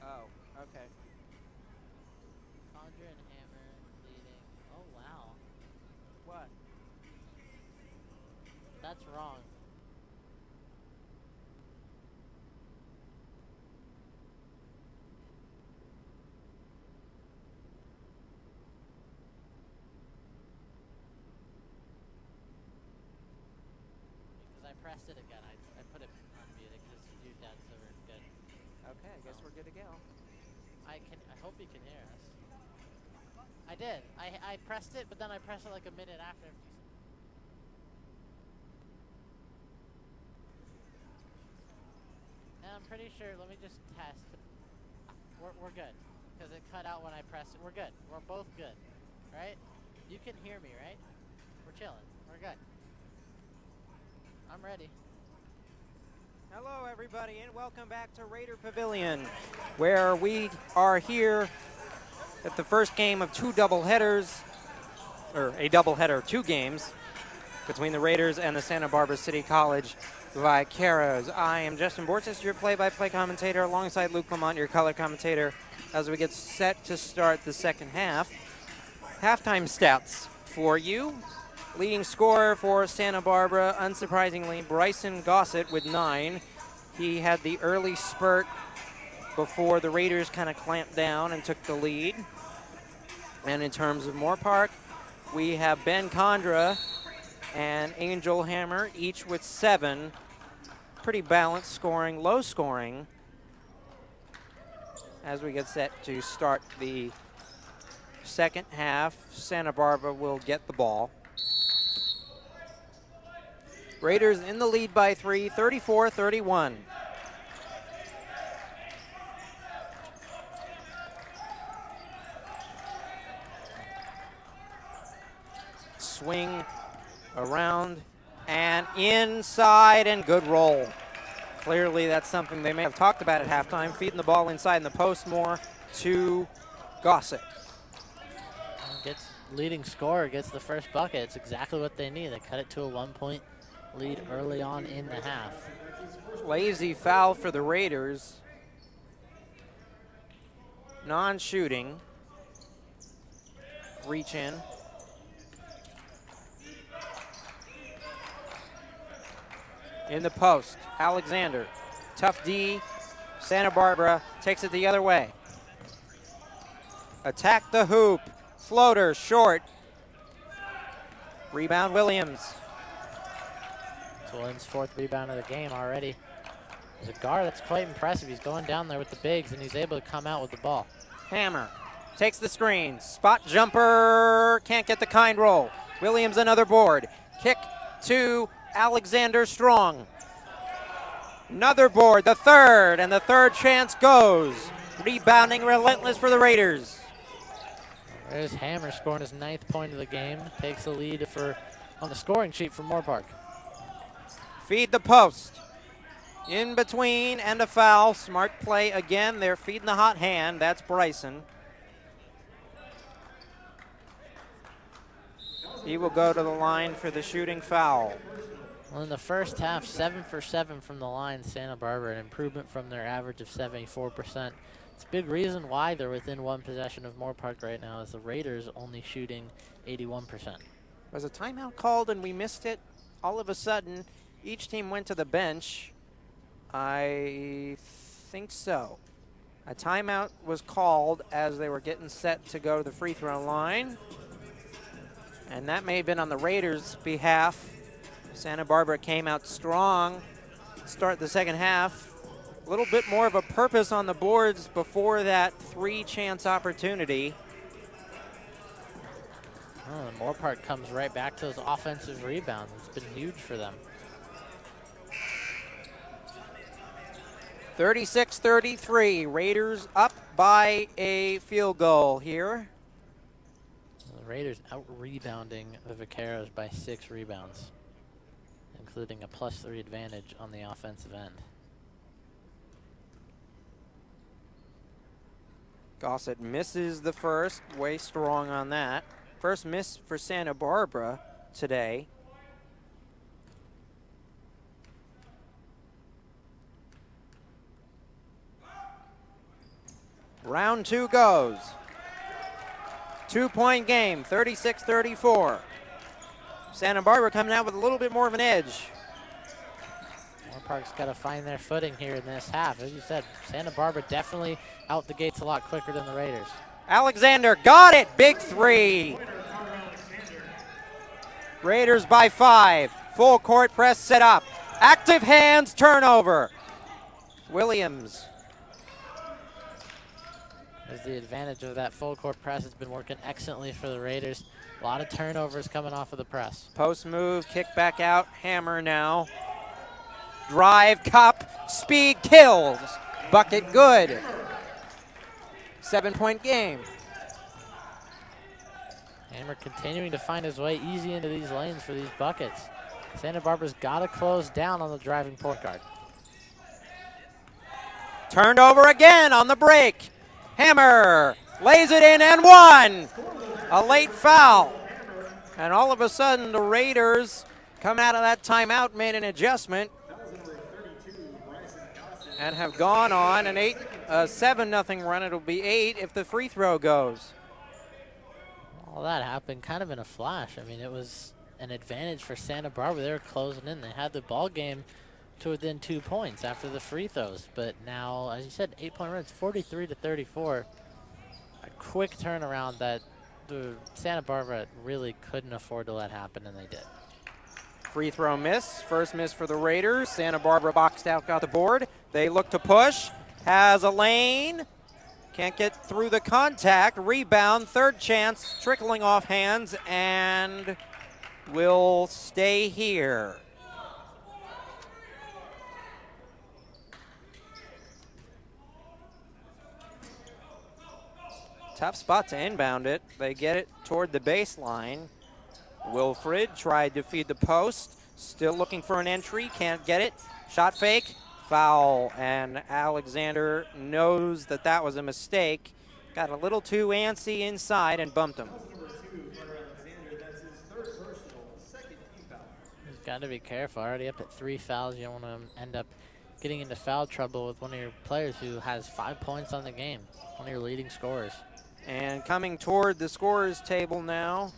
S1: Oh, okay.
S2: Condra and Hammer leading. Oh, wow.
S1: What?
S2: That's wrong. Because I pressed it again. I put it on mute. It just mute that so we're good.
S1: Okay, I guess we're good to go.
S2: I hope you can hear us. I did. I pressed it, but then I pressed it like a minute after. And I'm pretty sure, let me just test. We're good. Because it cut out when I pressed it. We're good. We're both good. Right? You can hear me, right? We're chilling. We're good. I'm ready.
S1: Hello, everybody, and welcome back to Raider Pavilion, where we are here at the first game of two doubleheaders, or a doubleheader, 2 games, between the Raiders and the Santa Barbara City College Vaqueros. I am Justin Bortis, your play-by-play commentator, alongside Luke Lamont, your color commentator, as we get set to start the second half. Halftime stats for you. Leading scorer for Santa Barbara, unsurprisingly, Bryson Gossett with 9. He had the early spurt before the Raiders kind of clamped down and took the lead. And in terms of Moorpark, we have Ben Condra and Angel Hammer, each with 7. Pretty balanced scoring, low scoring, as we get set to start the second half. Santa Barbara will get the ball. Raiders in the lead by 3, 34-31. Swing around and inside, and good roll. Clearly that's something they may have talked about at halftime, feeding the ball inside in the post more to Gossett.
S2: Gets leading scorer, gets the first bucket. It's exactly what they need. They cut it to a 1-point lead early on in the half.
S1: Lazy foul for the Raiders. Non-shooting. Reach in. In the post, Alexander. Tough D. Santa Barbara takes it the other way. Attack the hoop. Floater, short. Rebound, Williams.
S2: It's Williams' 4th rebound of the game already. He's a guard that's quite impressive. He's going down there with the bigs, and he's able to come out with the ball.
S1: Hammer takes the screen. Spot jumper. Can't get the kind roll. Williams another board. Kick to Alexander Strong. Another board, the third, and the third chance goes. Rebounding relentless for the Raiders.
S2: There's Hammer scoring his 9th point of the game. Takes the lead on the scoring sheet for Moorpark.
S1: Feed the post. In between and a foul. Smart play again. They're feeding the hot hand. That's Bryson. He will go to the line for the shooting foul.
S2: Well, in the first half, 7 for 7 from the line, Santa Barbara, an improvement from their average of 74%. It's a big reason why they're within 1 possession of Moorpark right now, is the Raiders only shooting 81%.
S1: Was a timeout called and we missed it? All of a sudden, each team went to the bench. I think so. A timeout was called as they were getting set to go to the free throw line. And that may have been on the Raiders' behalf. Santa Barbara came out strong to start the second half. A little bit more of a purpose on the boards before that 3-chance opportunity.
S2: Oh, and Moorpark comes right back to those offensive rebounds. It's been huge for them.
S1: 36-33, Raiders up by a field goal here.
S2: The Raiders out-rebounding the Vaqueros by 6 rebounds, including a +3 advantage on the offensive end.
S1: Gossett misses the first, way strong on that. First miss for Santa Barbara today. Round 2 goes. 2-point game, 36-34. Santa Barbara coming out with a little bit more of an edge.
S2: Moorpark's got to find their footing here in this half. As you said, Santa Barbara definitely out the gates a lot quicker than the Raiders.
S1: Alexander got it, big three. Raiders by 5. Full court press set up. Active hands, turnover. Williams.
S2: There's the advantage of that full court press. It's been working excellently for the Raiders. A lot of turnovers coming off of the press.
S1: Post move, kick back out, hammer now. Drive, cup, speed, kills. Bucket good. 7-point game.
S2: Hammer continuing to find his way easy into these lanes for these buckets. Santa Barbara's got to close down on the driving point guard.
S1: Turned over again on the break. Hammer lays it in and one. A late foul. And all of a sudden the Raiders come out of that timeout, made an adjustment, and have gone on an 7-0 run. It'll be 8 if the free throw goes.
S2: All that happened kind of in a flash. I mean, it was an advantage for Santa Barbara. They were closing in. They had the ball game to within 2 points after the free throws. But now, as you said, 8-point run. It's 43-34. A quick turnaround that the Santa Barbara really couldn't afford to let happen, and they did.
S1: Free throw miss. First miss for the Raiders. Santa Barbara boxed out, got the board. They look to push. Has a lane. Can't get through the contact. Rebound, third chance, trickling off hands, and will stay here. Tough spot to inbound it. They get it toward the baseline. Wilfred tried to feed the post. Still looking for an entry. Can't get it. Shot fake. Foul. And Alexander knows that that was a mistake. Got a little too antsy inside and bumped him.
S2: He's got to be careful. Already up at 3 fouls. You don't want to end up getting into foul trouble with one of your players who has 5 points on the game. One of your leading scorers.
S1: And coming toward the scorers table now,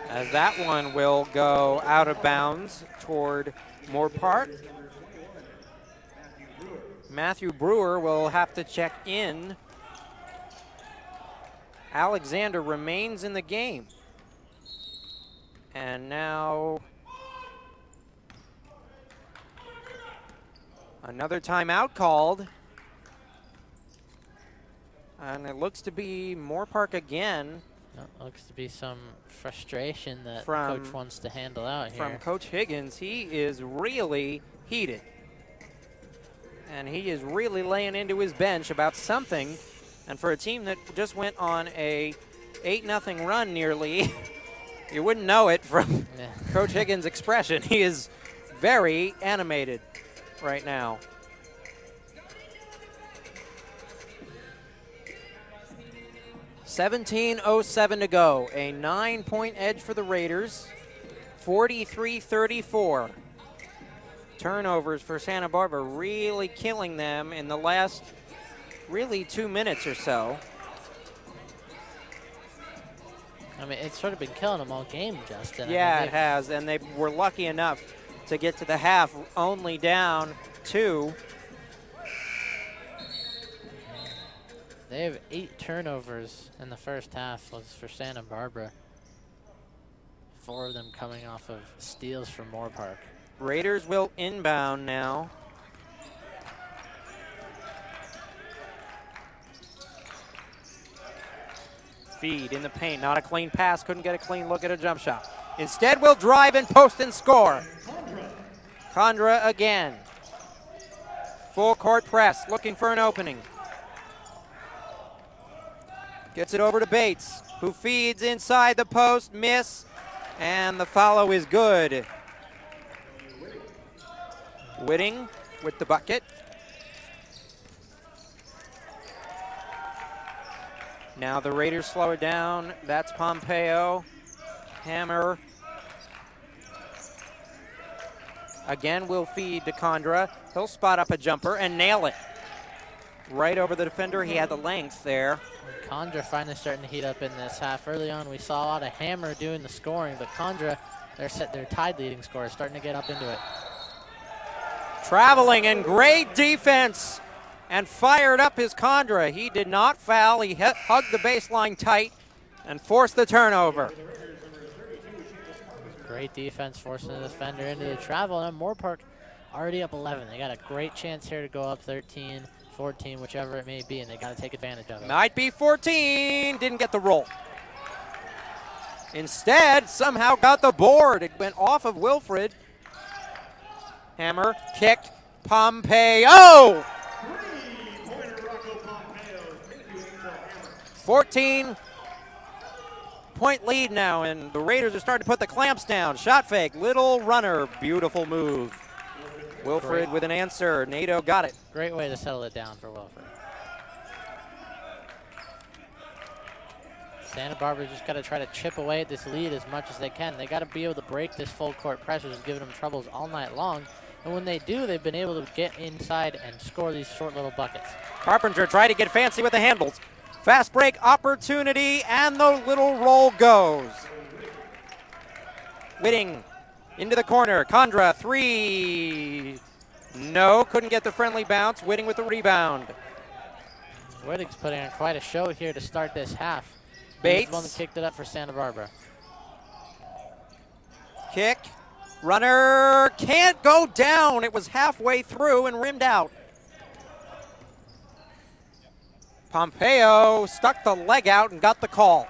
S1: as that one will go out of bounds toward Moorpark. Matthew Brewer will have to check in. Alexander remains in the game. And now another timeout called. And it looks to be Moorpark again.
S2: Looks to be some frustration that Coach wants to handle out here.
S1: From Coach Higgins. He is really heated. And he is really laying into his bench about something. And for a team that just went on a 8-0 run nearly, you wouldn't know it from Coach Higgins' expression. He is very animated right now. .07 to go. A 9-point edge for the Raiders. 43-34. Turnovers for Santa Barbara really killing them in the last really 2 minutes or so.
S2: I mean, it's sort of been killing them all game, Justin.
S1: Yeah,
S2: I mean,
S1: it has, and they were lucky enough to get to the half only down 2.
S2: They have 8 turnovers in the first half was for Santa Barbara. 4 of them coming off of steals from Moorpark.
S1: Raiders will inbound now. Feed in the paint, not a clean pass, couldn't get a clean look at a jump shot. Instead, we'll drive and post and score. Condra again. Full court press, looking for an opening. Gets it over to Bates, who feeds inside the post, miss, and the follow is good. Whitting with the bucket. Now the Raiders slow it down. That's Pompeo. Hammer. Again, will feed to Condra. He'll spot up a jumper and nail it. Right over the defender. He had the length there.
S2: Condra finally starting to heat up in this half. Early on, we saw a lot of Hammer doing the scoring, but Condra, their tied leading score, is starting to get up into it.
S1: Traveling and great defense, and fired up his Condra. He did not foul. He hugged the baseline tight and forced the turnover.
S2: Great defense, forcing the defender into the travel. And Moore Park already up 11. They got a great chance here to go up 13, 14, whichever it may be, and they got to take advantage of it.
S1: Might be 14. Didn't get the roll. Instead, somehow got the board. It went off of Wilfred. Hammer kicked. Pompeo. 14-point lead now, and the Raiders are starting to put the clamps down. Shot fake, little runner, beautiful move. Wilfred with an answer. Nato got it.
S2: Great way to settle it down for Wilfred. Santa Barbara just got to try to chip away at this lead as much as they can. They got to be able to break this full court pressure, which is giving them troubles all night long. And when they do, they've been able to get inside and score these short little buckets.
S1: Carpenter tried to get fancy with the handles. Fast break opportunity, and the little roll goes. Whitting into the corner. Condra, three. No, couldn't get the friendly bounce. Whitting with the rebound.
S2: Whitting's putting on quite a show here to start this half.
S1: Bates.
S2: He's the one that kicked it up for Santa Barbara.
S1: Kick. Runner can't go down. It was halfway through and rimmed out. Pompeo stuck the leg out and got the call.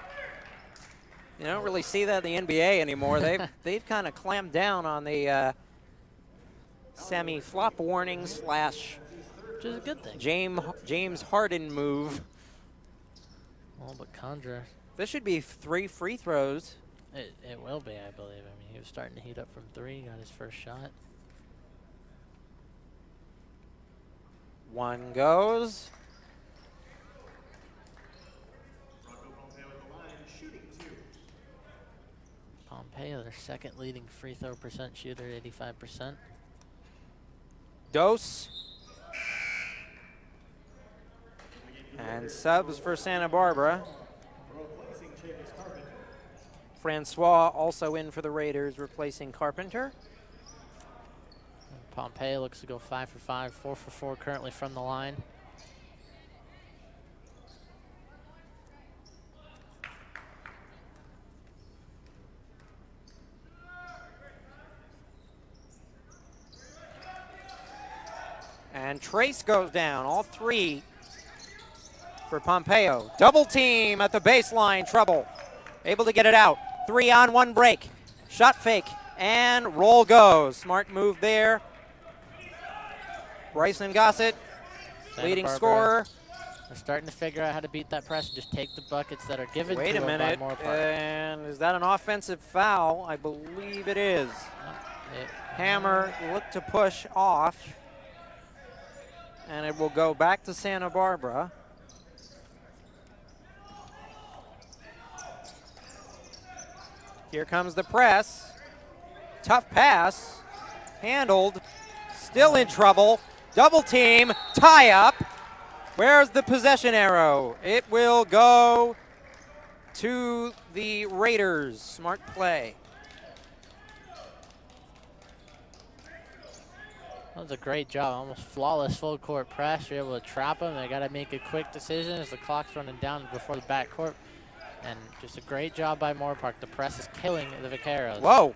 S1: You don't really see that in the NBA anymore. They've kind of clamped down on the semi-flop warning /
S2: Which is a good thing.
S1: James Harden move.
S2: Well, but Condra,
S1: This should be 3 free throws.
S2: it will be, I believe. I mean, he was starting to heat up from 3, got his first shot.
S1: One goes.
S2: Pompeo, their second leading free throw percent shooter, 85%.
S1: Dose. And subs for Santa Barbara. Francois also in for the Raiders, replacing Carpenter.
S2: Pompeo looks to go 5 for 5, 4 for 4 currently from the line.
S1: And Trace goes down, all 3 for Pompeo. Double team at the baseline, trouble. Able to get it out. 3-on-1 break. Shot fake, and roll goes. Smart move there. Bryson Gossett, leading scorer.
S2: They're starting to figure out how to beat that press and just take the buckets that are given to
S1: Wait a
S2: them by
S1: minute,
S2: Moore Park.
S1: and is that an offensive foul? I believe it is. Hammer looked to push off, and it will go back to Santa Barbara. Here comes the press. Tough pass, handled, still in trouble. Double team, tie up. Where's the possession arrow? It will go to the Raiders. Smart play.
S2: That was a great job, almost flawless full court press. You're able to trap them. They got to make a quick decision as the clock's running down before the backcourt. And just a great job by Moore Park. The press is killing the Vaqueros.
S1: Whoa.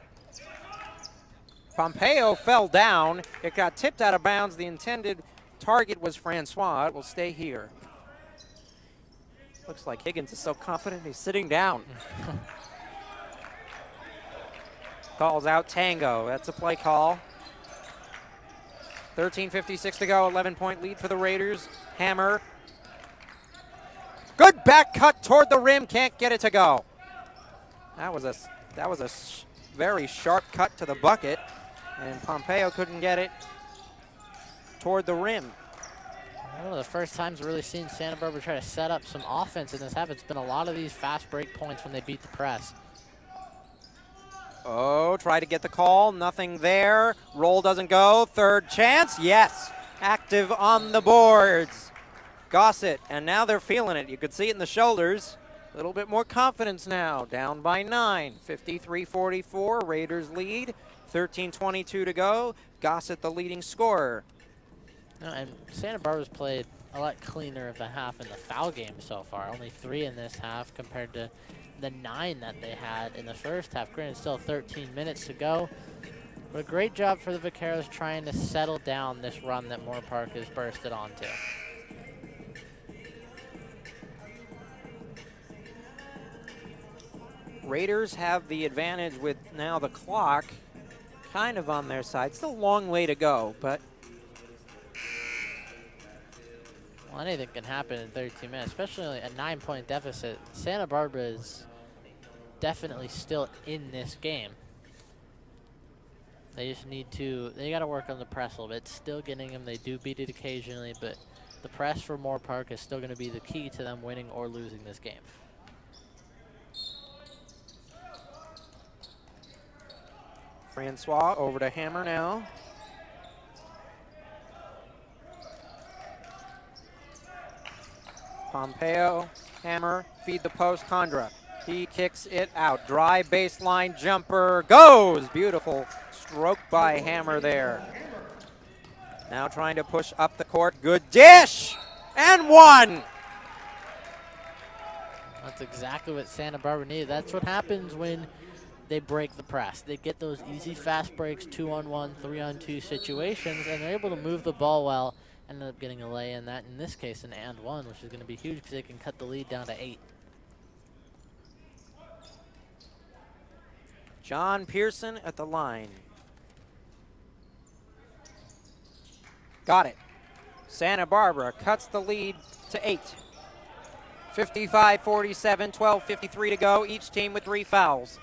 S1: Pompeo fell down. It got tipped out of bounds. The intended target was Francois. It will stay here. Looks like Higgins is so confident he's sitting down. Calls out Tango. That's a play call. 13:56 to go. 11-point lead for the Raiders. Hammer. Good back cut toward the rim. Can't get it to go. That was a very sharp cut to the bucket, and Pompeo couldn't get it toward the rim.
S2: One of the first times we've really seen Santa Barbara try to set up some offense in this half. It's been a lot of these fast break points when they beat the press.
S1: Oh, try to get the call. Nothing there. Roll doesn't go. Third chance. Yes. Active on the boards. Gossett, and now they're feeling it. You could see it in the shoulders. A little bit more confidence now. Down by 9. 53-44. Raiders lead. 13:22 to go. Gossett the leading scorer.
S2: And Santa Barbara's played a lot cleaner of a half in the foul game so far. Only 3 in this half compared to the 9 that they had in the first half. Granted, still 13 minutes to go. But a great job for the Vaqueros trying to settle down this run that Moore Park has bursted onto.
S1: Raiders have the advantage with now the clock kind of on their side. Still a long way to go, but
S2: well, anything can happen in 32 minutes, especially a 9-point deficit. Santa Barbara is definitely still in this game. They just need to, they got to work on the press a little bit. Still getting them, they do beat it occasionally, but the press for Moore Park is still going to be the key to them winning or losing this game.
S1: Francois over to Hammer now. Pompeo, Hammer, feed the post, Condra. He kicks it out. Dry baseline jumper goes. Beautiful stroke by Hammer there. Now trying to push up the court. Good dish! And one!
S2: That's exactly what Santa Barbara needed. That's what happens when they break the press. They get those easy fast breaks, 2-on-1, 3-on-2 situations, and they're able to move the ball well. Ended up getting a lay in that, in this case, an and one, which is going to be huge because they can cut the lead down to 8.
S1: John Pearson at the line. Got it. Santa Barbara cuts the lead to 8. 55-47, 12:53 to go. Each team with 3 fouls.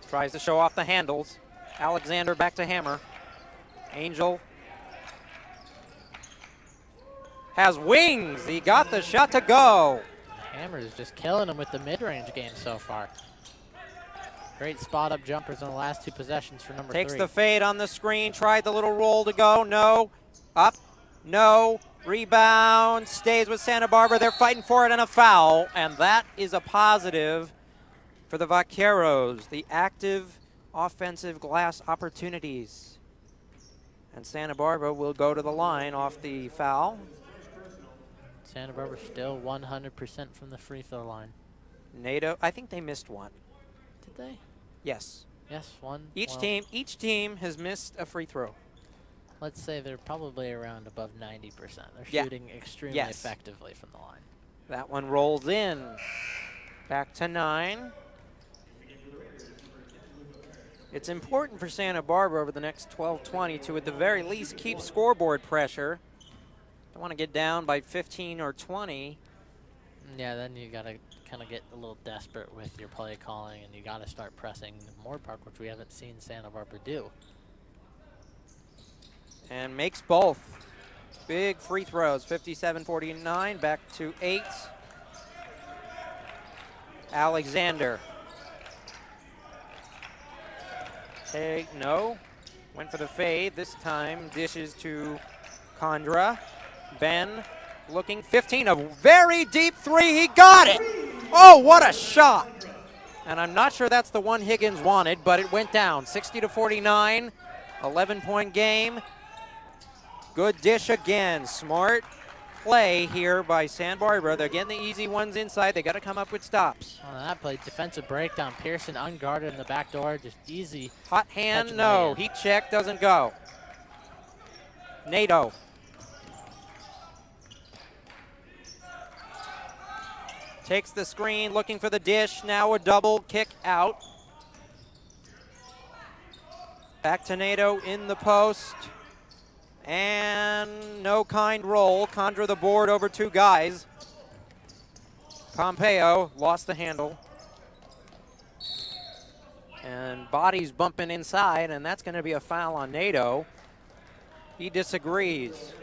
S1: Tries to show off the handles. Alexander back to Hammer. Angel has wings. He got the shot to go.
S2: Hammer is just killing him with the mid-range game so far. Great spot-up jumpers on the last 2 possessions for number 3.
S1: Takes the fade on the screen. Tried the little roll to go. No. Up. No. Rebound. Stays with Santa Barbara. They're fighting for it and a foul. And that is a positive for the Vaqueros. The active offensive glass opportunities. And Santa Barbara will go to the line off the foul.
S2: Santa Barbara still 100% from the free throw line.
S1: NATO, I think they missed one.
S2: Did they?
S1: Yes.
S2: Yes, one.
S1: Each team has missed a free throw.
S2: Let's say they're probably around above 90%. They're shooting extremely effectively from the line.
S1: That one rolls in. Back to 9. It's important for Santa Barbara over the next 12-20 to, at the very least, keep scoreboard pressure. Don't want to get down by 15 or 20.
S2: Yeah, then you got to kind of get a little desperate with your play calling, and you got to start pressing Moore Park, which we haven't seen Santa Barbara do.
S1: And makes both. Big free throws, 57-49, back to 8. Alexander. No, went for the fade. This time dishes to Condra. Ben looking 15, a very deep 3. He got it. Oh, what a shot. And I'm not sure that's the one Higgins wanted, but it went down. 60-49, 11-point game. Good dish again. Smart play here by Santa Barbara. They're getting the easy ones inside. They got to come up with stops.
S2: On that play, defensive breakdown. Pearson unguarded in the back door, just easy.
S1: Hot hand, no. Heat check doesn't go. NATO. Takes the screen, looking for the dish. Now a double kick out. Back to NATO in the post. And no kind roll. Condra the board over 2 guys. Pompeo lost the handle. And body's bumping inside, and that's going to be a foul on NATO. He disagrees.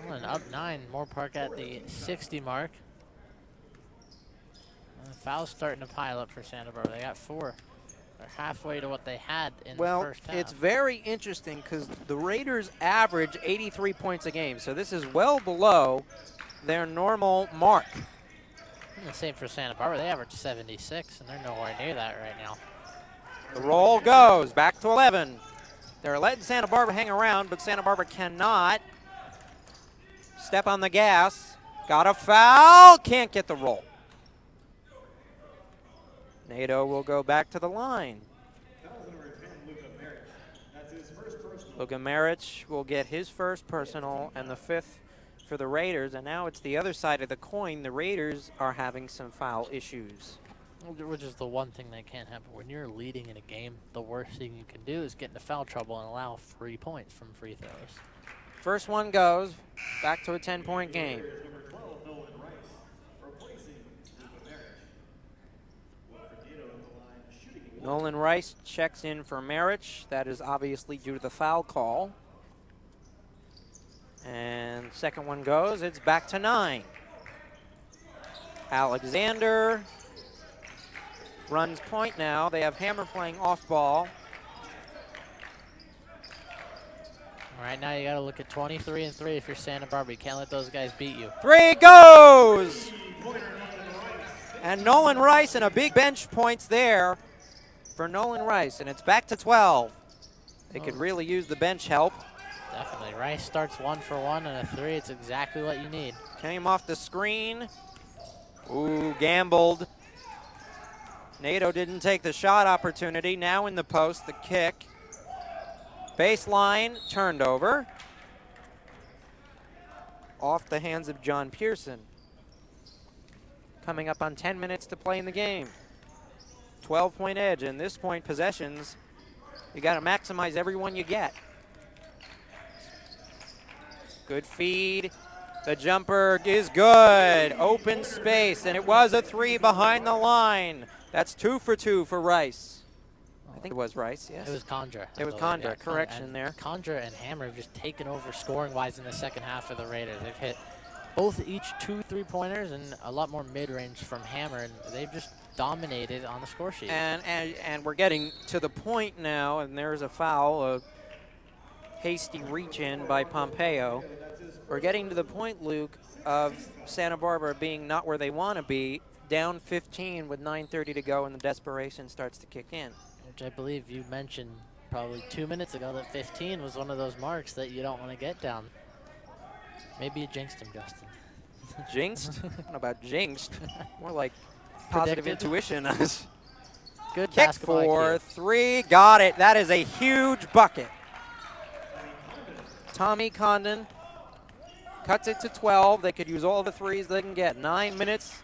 S2: Well, and up 9, Moore Park at the 60 mark. Fouls starting to pile up for Santa Barbara. They got 4. They're halfway to what they had in the first half.
S1: Well, it's very interesting because the Raiders average 83 points a game, so this is well below their normal mark.
S2: And the same for Santa Barbara. They average 76, and they're nowhere near that right now.
S1: The roll goes back to 11. They're letting Santa Barbara hang around, but Santa Barbara cannot step on the gas. Got a foul, can't get the roll. NATO will go back to the line. Luka Maric will get his first personal and the 5th for the Raiders, and now it's the other side of the coin. The Raiders are having some foul issues.
S2: Which is the one thing that can't happen. When you're leading in a game, the worst thing you can do is get into foul trouble and allow 3 points from free throws.
S1: First one goes, back to a 10-point game. Nolan Rice checks in for Maric. That is obviously due to the foul call. And second one goes, it's back to 9. Alexander runs point now. They have Hammer playing off ball.
S2: Right now you got to look at 23 and 3 if you're Santa Barbara. You can't let those guys beat you.
S1: 3 goes! And Nolan Rice and a big bench points there for Nolan Rice, and it's back to 12. They could really use the bench help.
S2: Definitely. Rice starts 1 for 1 and a 3. It's exactly what you need.
S1: Came off the screen. Ooh, gambled. NATO didn't take the shot opportunity. Now in the post, the kick. Baseline, turned over. Off the hands of John Pearson. Coming up on 10 minutes to play in the game. 12-point edge, and this point possessions, you got to maximize every one you get. Good feed. The jumper is good. Open space, and it was a 3 behind the line. That's 2 for 2 for Rice. I think it was Rice, yes.
S2: It was Condra.
S1: It was Condra, correction there.
S2: Condra and Hammer have just taken over scoring-wise in the second half of the Raiders. They've hit both each 2 3-pointers and a lot more mid-range from Hammer, and they've just dominated on the score sheet.
S1: And we're getting to the point now, and there's a foul, a hasty reach-in by Pompeo. We're getting to the point, Luke, of Santa Barbara being not where they want to be, down 15 with 9:30 to go, and the desperation starts to kick in.
S2: Which I believe you mentioned probably 2 minutes ago that 15 was one of those marks that you don't want to get down. Maybe you jinxed him, Justin.
S1: Jinxed? I don't know about jinxed. More like positive intuition.
S2: Good
S1: kick
S2: basketball
S1: for
S2: IQ.
S1: 3. Got it. That is a huge bucket. Tommy Condon cuts it to 12. They could use all the 3s they can get. 9 minutes.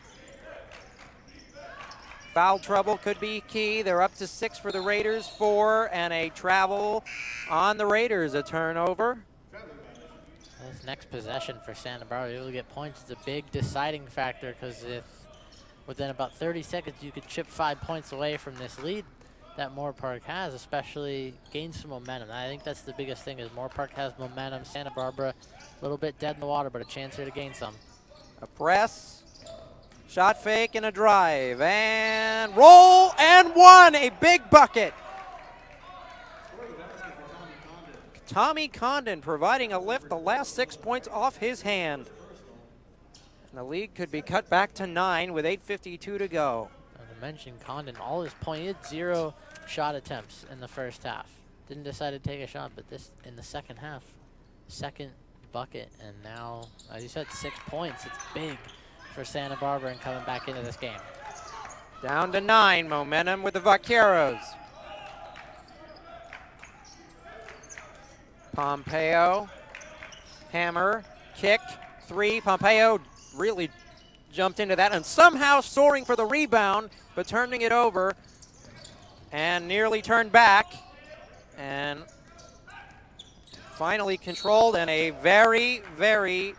S1: Foul trouble could be key. They're up to 6 for the Raiders, 4, and a travel on the Raiders. A turnover.
S2: This next possession for Santa Barbara, able to get points, is a big deciding factor, because if within about 30 seconds you could chip 5 points away from this lead that Moore Park has, especially gain some momentum. I think that's the biggest thing, is Moore Park has momentum. Santa Barbara a little bit dead in the water, but a chance here to gain some.
S1: A press, shot fake, and a drive, and roll, and 1, a big bucket. Tommy Condon providing a lift, the last 6 points off his hand. And the lead could be cut back to 9 with 8:52 to go.
S2: To mention Condon, all his points, he had 0 shot attempts in the first half. Didn't decide to take a shot, but this in the second half, second bucket, and now, as you said, 6 points. It's big for Santa Barbara and coming back into this game.
S1: Down to 9, momentum with the Vaqueros. Pompeo, Hammer, kick, 3. Pompeo really jumped into that and somehow soaring for the rebound, but turning it over and nearly turned back and finally controlled, and a very, very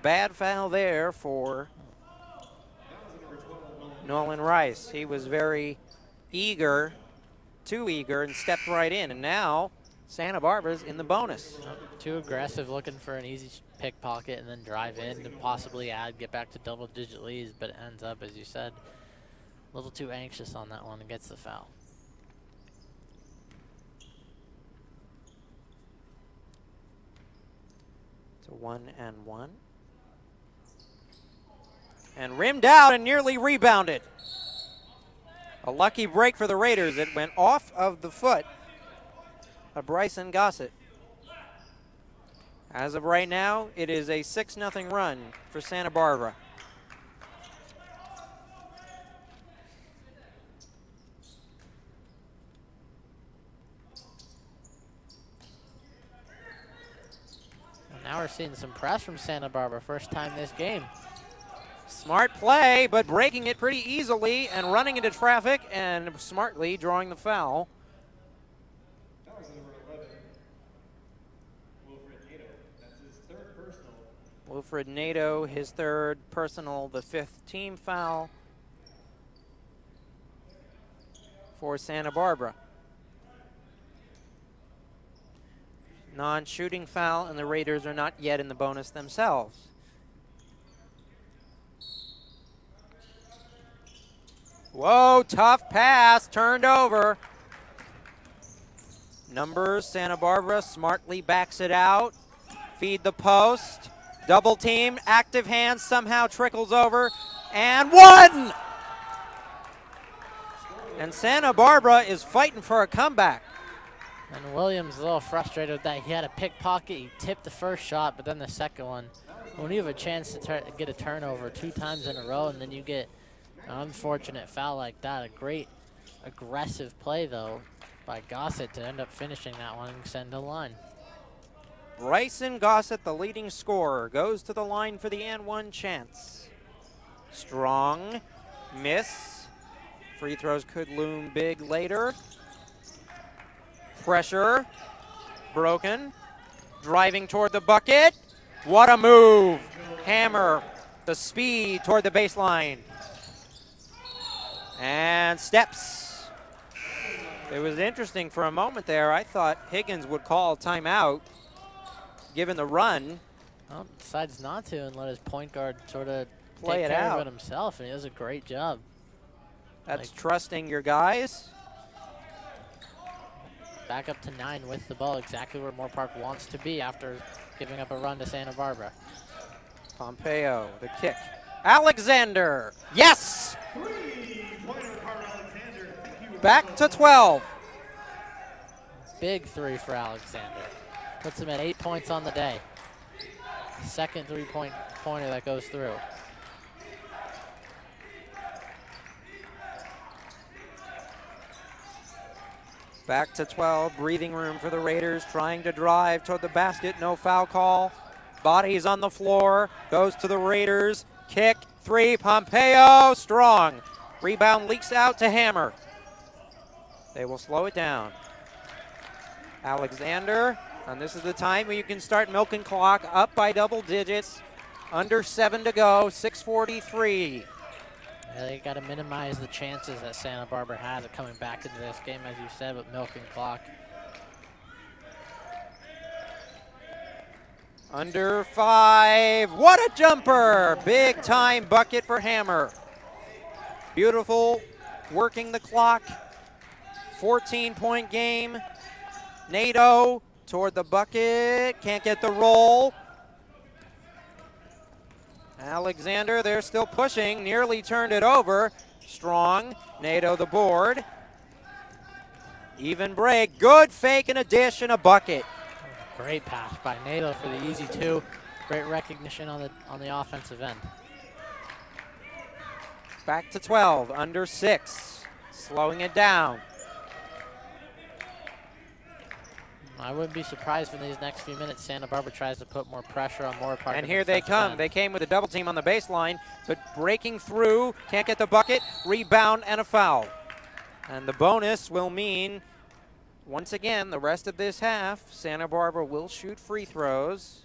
S1: bad foul there for Nolan Rice. He was very eager, too eager, and stepped right in, and now Santa Barbara's in the bonus.
S2: Too aggressive, looking for an easy pickpocket and then drive in and possibly get back to double-digit leads, but it ends up, as you said, A little too anxious on that one and gets the foul.
S1: It's a 1-and-1. And rimmed out and nearly rebounded. A lucky break for the Raiders. It went off of the foot of Bryson Gossett. As of right now, it is a 6-0 run for Santa Barbara.
S2: And now we're seeing some press from Santa Barbara, first time this game.
S1: Smart play, but breaking it pretty easily and running into traffic and smartly drawing the foul. Wilfred Nato, his third personal, the 5th team foul for Santa Barbara. Non-shooting foul, and the Raiders are not yet in the bonus themselves. Whoa, tough pass, turned over. Numbers, Santa Barbara smartly backs it out. Feed the post. Double team, active hands somehow trickles over, and one! And Santa Barbara is fighting for a comeback.
S2: And Williams a little frustrated with that. He had a pickpocket, he tipped the first shot, but then the second one. When you have a chance to get a turnover 2 times in a row and then you get an unfortunate foul like that, a great aggressive play though by Gossett to end up finishing that one and send to the line.
S1: Bryson Gossett, the leading scorer, goes to the line for the and-one chance. Strong, miss. Free throws could loom big later. Pressure, broken. Driving toward the bucket. What a move. Hammer, the speed toward the baseline. And steps. It was interesting for a moment there. I thought Higgins would call timeout, given the run.
S2: Well, decides not to and let his point guard sort of
S1: play
S2: take
S1: it
S2: care
S1: out
S2: of it himself, and he does a great job.
S1: That's trusting your guys.
S2: Back up to 9 with the ball, exactly where Moore Park wants to be after giving up a run to Santa Barbara.
S1: Pompeo, the kick. Alexander, yes! Back to 12.
S2: Big 3 for Alexander. Puts him at 8 points on the day. Second 3-pointer that goes through.
S1: Back to 12, breathing room for the Raiders, trying to drive toward the basket, no foul call. Bodies on the floor, goes to the Raiders. Kick, 3, Pompeo, strong. Rebound leaks out to Hammer. They will slow it down. Alexander, and this is the time where you can start milking clock, up by double digits, under 7 to go, 6:43.
S2: Yeah, they got to minimize the chances that Santa Barbara has of coming back into this game, as you said, with milking clock.
S1: Under 5, what a jumper! Big time bucket for Hammer. Beautiful, working the clock, 14-point game. Nato toward the bucket, can't get the roll. Alexander, they're still pushing, nearly turned it over. Strong, Nato the board. Even break, good fake and a dish and a bucket.
S2: Great pass by Nato for the easy 2. Great recognition on the offensive end.
S1: Back to 12, under 6, slowing it down.
S2: I wouldn't be surprised when these next few minutes Santa Barbara tries to put more pressure on Moore Park.
S1: And here they come. They came with a double team on the baseline, but breaking through, can't get the bucket, rebound, and a foul. And the bonus will mean, once again, the rest of this half, Santa Barbara will shoot free throws.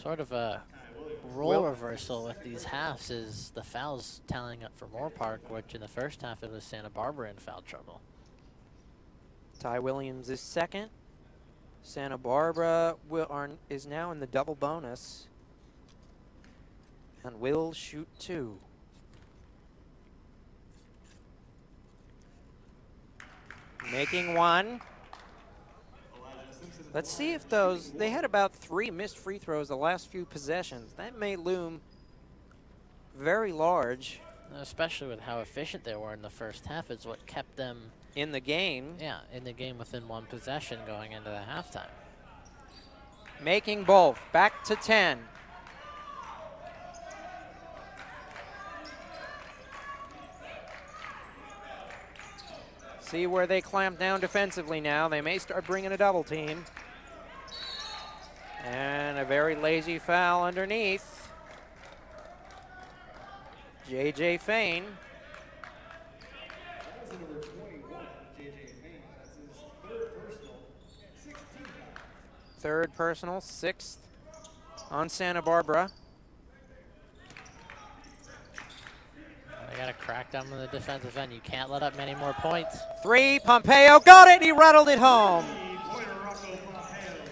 S2: Sort of a role reversal with these halves is the fouls tallying up for Moore Park, which in the first half it was Santa Barbara in foul trouble.
S1: Ty Williams is second. Santa Barbara is now in the double bonus and will shoot 2. Making one. Let's see if they had about 3 missed free throws the last few possessions. That may loom very large.
S2: Especially with how efficient they were in the first half is what kept them
S1: in the game.
S2: Yeah, in the game within 1 possession going into the halftime.
S1: Making both. Back to 10. See where they clamp down defensively now. They may start bringing a double team. And a very lazy foul underneath. J.J. Fain. Third personal, 6th on Santa Barbara.
S2: They got to crack down on the defensive end. You can't let up many more points.
S1: 3, Pompeo got it, he rattled it home.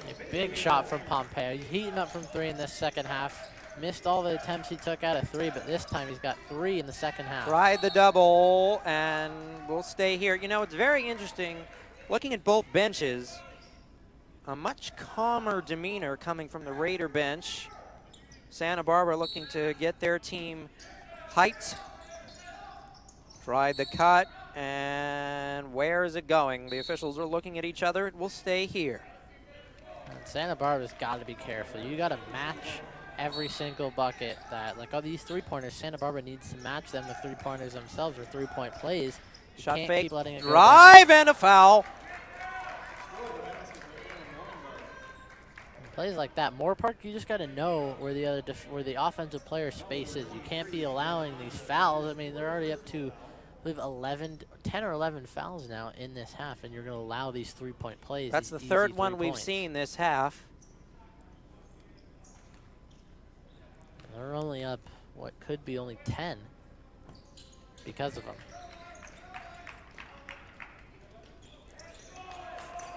S2: A big shot from Pompeo. He's heating up from 3 in this second half. Missed all the attempts he took out of 3, but this time he's got 3 in the second half.
S1: Tried the double, and we'll stay here. You know, it's very interesting looking at both benches. A much calmer demeanor coming from the Raider bench. Santa Barbara looking to get their team hyped. Tried the cut, and where is it going? The officials are looking at each other. It will stay here.
S2: And Santa Barbara's got to be careful. You got to match every single bucket that, like all these 3-pointers, Santa Barbara needs to match them with 3-pointers themselves or 3-point plays. You
S1: Shot
S2: can't
S1: fake,
S2: keep letting it go
S1: drive, and a foul.
S2: Plays like that, Moore Park, you just got to know where the offensive player space is. You can't be allowing these fouls. I mean, they're already up to, I believe, 10 or 11 fouls now in this half, and you're going to allow these 3-point plays.
S1: That's the third one we've seen this half.
S2: They're only up what could be only 10 because of them.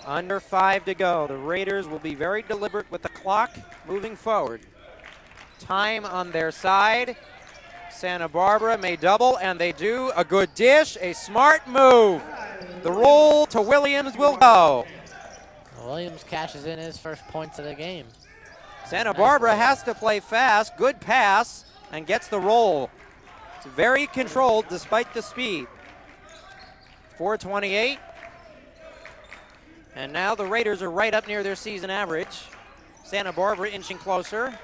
S1: Under 5 to go. The Raiders will be very deliberate with the clock moving forward. Time on their side. Santa Barbara may double, and they do. A good dish, a smart move. The roll to Williams will go.
S2: Williams cashes in his first points of the game.
S1: Santa Barbara has to play fast. Good pass, and gets the roll. It's very controlled despite the speed. 4:28. And now the Raiders are right up near their season average. Santa Barbara inching closer.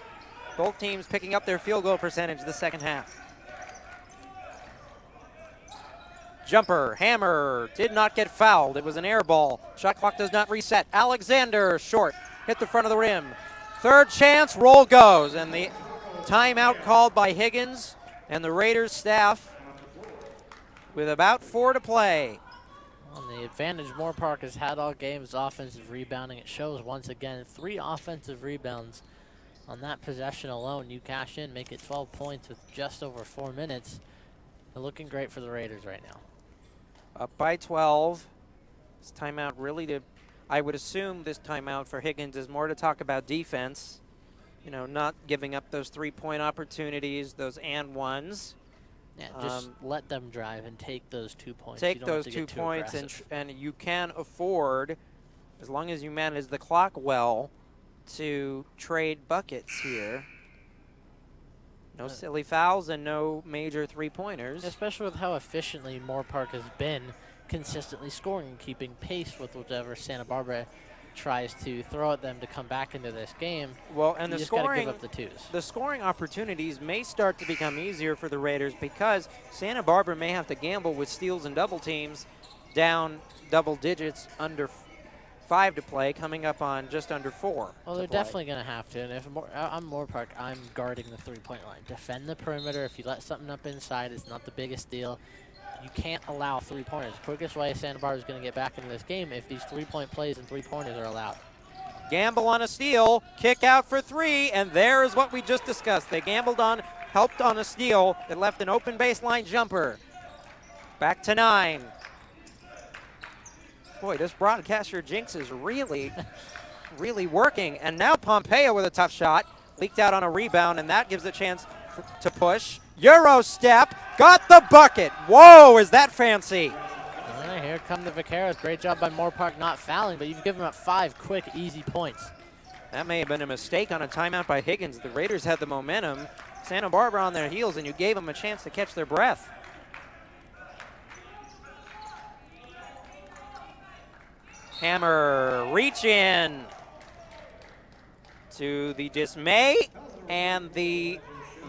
S1: Both teams picking up their field goal percentage the second half. Jumper, hammer, did not get fouled. It was an air ball. Shot clock does not reset. Alexander, short, hit the front of the rim. Third chance, roll goes. And the timeout called by Higgins and the Raiders staff with about 4 to play.
S2: On the advantage Moore Park has had all game is offensive rebounding. It shows once again 3 offensive rebounds on that possession alone. You cash in, make it 12 points with just over 4 minutes. They're looking great for the Raiders right now.
S1: Up by 12. This timeout really I would assume this timeout for Higgins is more to talk about defense. You know, not giving up those 3-point opportunities, those and ones.
S2: Yeah, just let them drive and take those 2 points.
S1: Take those 2 points, and you can afford, as long as you manage the clock well, to trade buckets here. No silly fouls and no major 3-pointers.
S2: Especially with how efficiently Moore Park has been consistently scoring and keeping pace with whatever Santa Barbara tries to throw at them to come back into this game.
S1: Well, and
S2: you
S1: the
S2: just gotta
S1: scoring,
S2: give up the twos.
S1: The scoring opportunities may start to become easier for the Raiders because Santa Barbara may have to gamble with steals and double teams down double digits under 5 to play, coming up on just under 4.
S2: Well, they're definitely going to have to. And if I'm Moore Park, I'm guarding the 3-point line. Defend the perimeter. If you let something up inside, it's not the biggest deal. You can't allow 3-pointers. The quickest way Santa Barbara is going to get back into this game if these 3-point plays and 3-pointers are allowed.
S1: Gamble on a steal, kick out for 3, and there is what we just discussed. They gambled on, helped on a steal that left an open baseline jumper. Back to 9. Boy, this broadcaster jinx is really, really working. And now Pompeo with a tough shot, leaked out on a rebound, and that gives a chance to push. Euro step, got the bucket. Whoa, is that fancy?
S2: Here come the Vaqueros. Great job by Moore Park not fouling, but you've given up 5 quick, easy points.
S1: That may have been a mistake on a timeout by Higgins. The Raiders had the momentum. Santa Barbara on their heels, and you gave them a chance to catch their breath. Hammer reach in to the dismay and the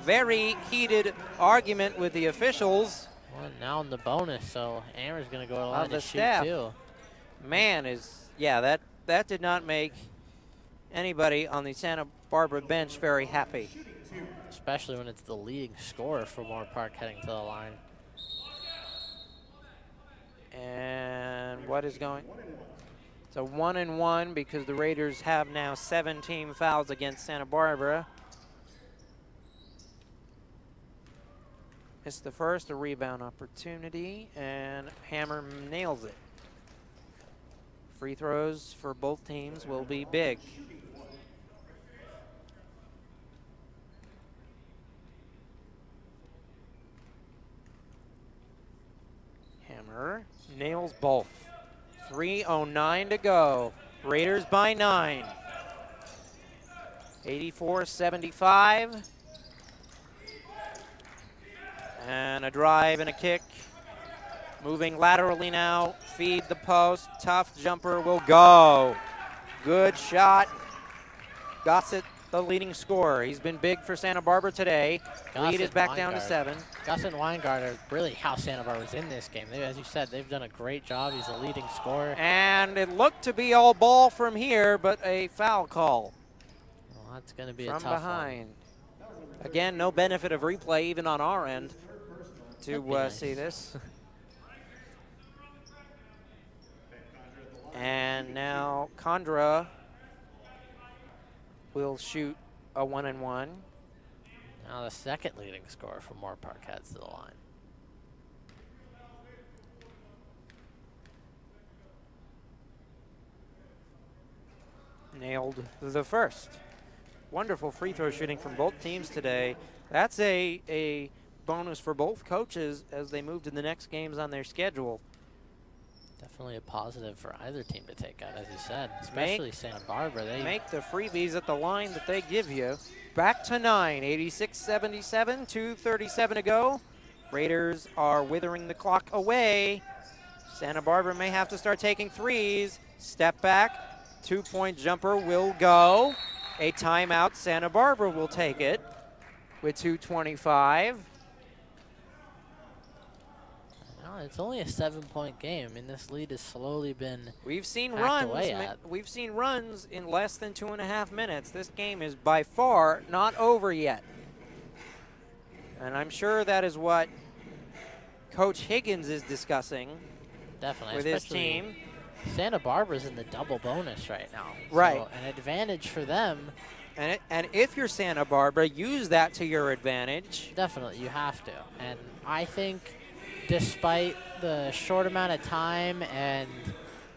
S1: very heated argument with the officials.
S2: Well, now in the bonus, so Hammer's going to go to the line to shoot
S1: staff.
S2: too.
S1: Man, that did not make anybody on the Santa Barbara bench very happy.
S2: Especially when it's the leading scorer for Moore Park heading to the line.
S1: And what is going? It's a 1-and-1 because the Raiders have now 17 fouls against Santa Barbara. It's the first, a rebound opportunity, and Hammer nails it. Free throws for both teams will be big. Hammer nails both. 3:09 to go. Raiders by 9. 84-75. And a drive and a kick. Moving laterally now. Feed the post. Tough jumper will go. Good shot. Gossett, the leading scorer. He's been big for Santa Barbara today. Lead is back down to 7.
S2: Gossett and Weingart are really how Santa Barbara's in this game. As you said, they've done a great job. He's the leading scorer.
S1: And it looked to be all ball from here, but a foul call.
S2: Well, that's going to be a
S1: from
S2: tough
S1: behind. Again, no benefit of replay even on our end to
S2: nice.
S1: See this. And now Condra will shoot a 1-and-1.
S2: Now the second leading scorer for Moore Park heads to the line.
S1: Nailed the first. Wonderful free throw shooting from both teams today. That's a bonus for both coaches as they move to the next games on their schedule.
S2: Definitely a positive for either team to take out, as you said, especially Santa Barbara. They
S1: make the freebies at the line that they give you. Back to 9, 86-77, 2:37 to go. Raiders are withering the clock away. Santa Barbara may have to start taking threes. Step back, 2-point jumper will go. A timeout, Santa Barbara will take it with 2:25.
S2: It's only a 7-point game. I mean, this lead has slowly been
S1: We've seen
S2: runs.
S1: We've seen runs in less than 2.5 minutes. This game is by far not over yet. And I'm sure that is what Coach Higgins is discussing with his team.
S2: Santa Barbara's in the double bonus right now.
S1: Right.
S2: So an advantage for them.
S1: And if you're Santa Barbara, use that to your advantage.
S2: Definitely, you have to. And I think despite the short amount of time and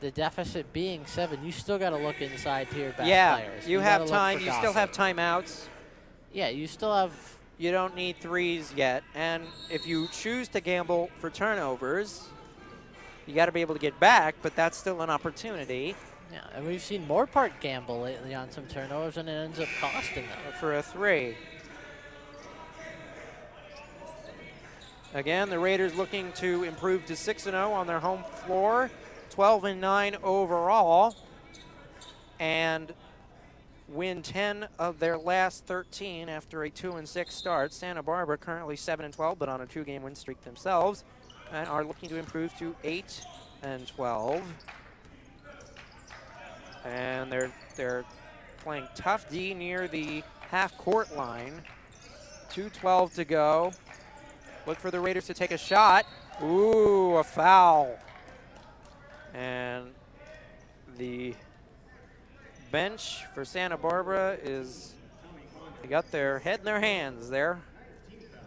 S2: the deficit being 7, you still got to look inside to your best players.
S1: You have time. You still have timeouts.
S2: Yeah, you still have.
S1: You don't need threes yet. And if you choose to gamble for turnovers, you got to be able to get back, but that's still an opportunity.
S2: Yeah, and we've seen Moore Park gamble lately on some turnovers, and it ends up costing them.
S1: For a 3. Again, the Raiders looking to improve to 6-0 on their home floor, 12-9 overall, and win 10 of their last 13 after a 2-6 start. Santa Barbara currently 7-12, but on a 2-game win streak themselves, and are looking to improve to 8-12. And they're playing tough D near the half-court line. 2:12 to go. Look for the Raiders to take a shot. Ooh, a foul. And the bench for Santa Barbara they got their head in their hands there.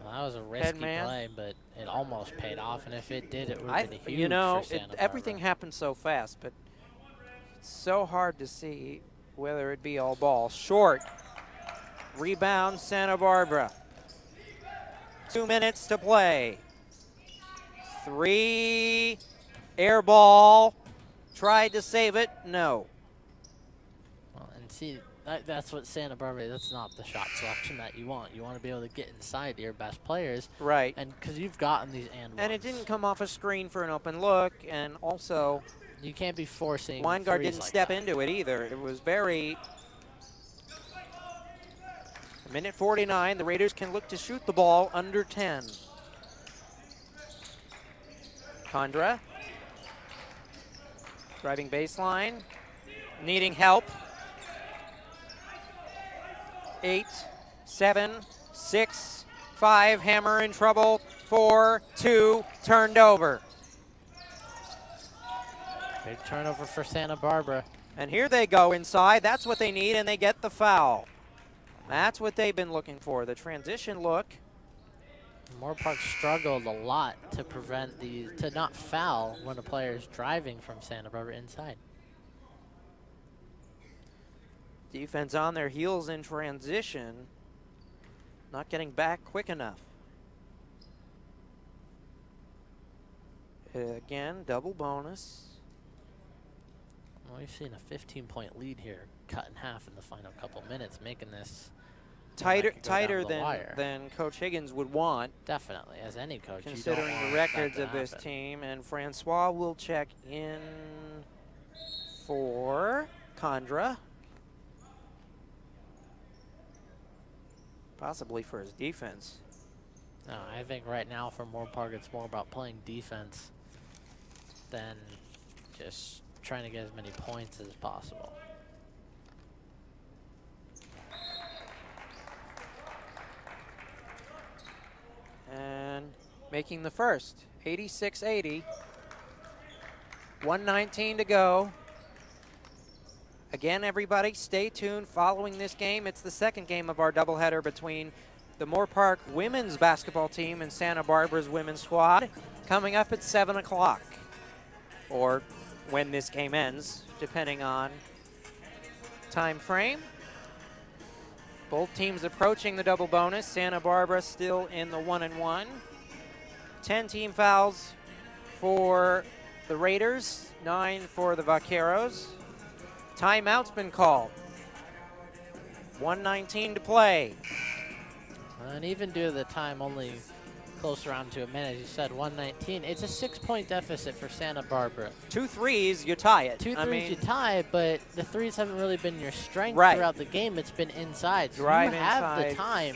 S2: Well, that was a risky play, but it almost paid off. And if it did, it would have been huge
S1: for Santa Barbara. Everything happened so fast, but it's so hard to see whether it be all ball. Short. Rebound, Santa Barbara. 2 minutes to play. 3 Air ball. Tried to save it. No.
S2: Well, and see, that's what Santa Barbara, that's not the shot selection that you want. You want to be able to get inside your best players.
S1: Right.
S2: And because you've gotten these
S1: And it didn't come off a screen for an open look. And also,
S2: you can't be forcing
S1: Weingart
S2: threes
S1: didn't
S2: like
S1: step
S2: that.
S1: into it either. It was very... Minute 49, the Raiders can look to shoot the ball under 10. Condra. Driving baseline. Needing help. 8, 7, 6, 5, Hammer in trouble. 4, 2, turned over.
S2: Big turnover for Santa Barbara.
S1: And here they go inside. That's what they need, and they get the foul. That's what they've been looking for, the transition look.
S2: Moore Park struggled a lot to prevent to not foul when a player is driving from Santa Barbara inside.
S1: Defense on their heels in transition, not getting back quick enough. Again, double bonus.
S2: Well, we've seen a 15-point lead here, cut in half in the final couple minutes, making this
S1: tighter than Coach Higgins would want.
S2: Definitely, as any coach.
S1: Considering the records of this team. And Francois will check in for Condra. Possibly for his defense.
S2: No, I think right now for Moore Park, it's more about playing defense than just trying to get as many points as possible.
S1: And making the first, 86-80. 1:19 to go. Again, everybody, stay tuned following this game. It's the second game of our doubleheader between the Moore Park women's basketball team and Santa Barbara's women's squad, coming up at 7 o'clock, or when this game ends, depending on time frame. Both teams approaching the double bonus. Santa Barbara still in the 1-1. 10 team fouls for the Raiders, 9 for the Vaqueros. Timeout's been called. 1:19 to play.
S2: And even due to the time only close around to a minute, as you said, 1:19, it's a 6-point deficit for Santa Barbara.
S1: 2 threes, you tie it.
S2: 2 threes, you tie, but the threes haven't really been your strength
S1: Right.
S2: throughout the game. It's been inside. So
S1: Drive
S2: you have
S1: inside.
S2: the time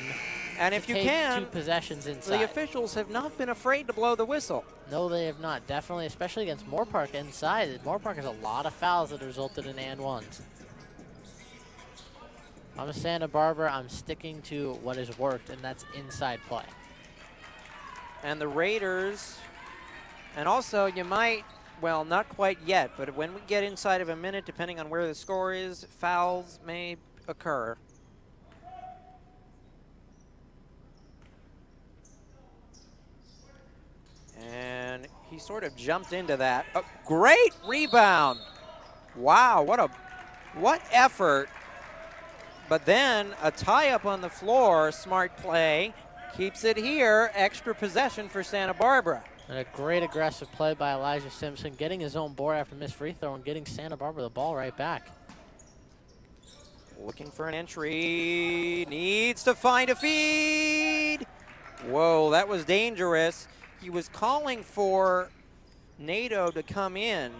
S1: And
S2: to
S1: if you
S2: take
S1: can,
S2: 2 possessions inside.
S1: the officials have not been afraid to blow the whistle.
S2: No, they have not. Definitely, especially against Moore Park inside. Moore Park has a lot of fouls that resulted in and-ones. I'm a Santa Barbara. I'm sticking to what has worked, and that's inside play.
S1: And the Raiders, and also you might, well, not quite yet, but when we get inside of a minute, depending on where the score is, fouls may occur. And he sort of jumped into that. A great rebound. Wow, what effort. But then a tie-up on the floor, smart play, keeps it here, extra possession for Santa Barbara.
S2: And a great aggressive play by Elijah Simpson, getting his own board after missed free throw and getting Santa Barbara the ball right back.
S1: Looking for an entry, needs to find a feed. Whoa, that was dangerous. He was calling for Nato to come in.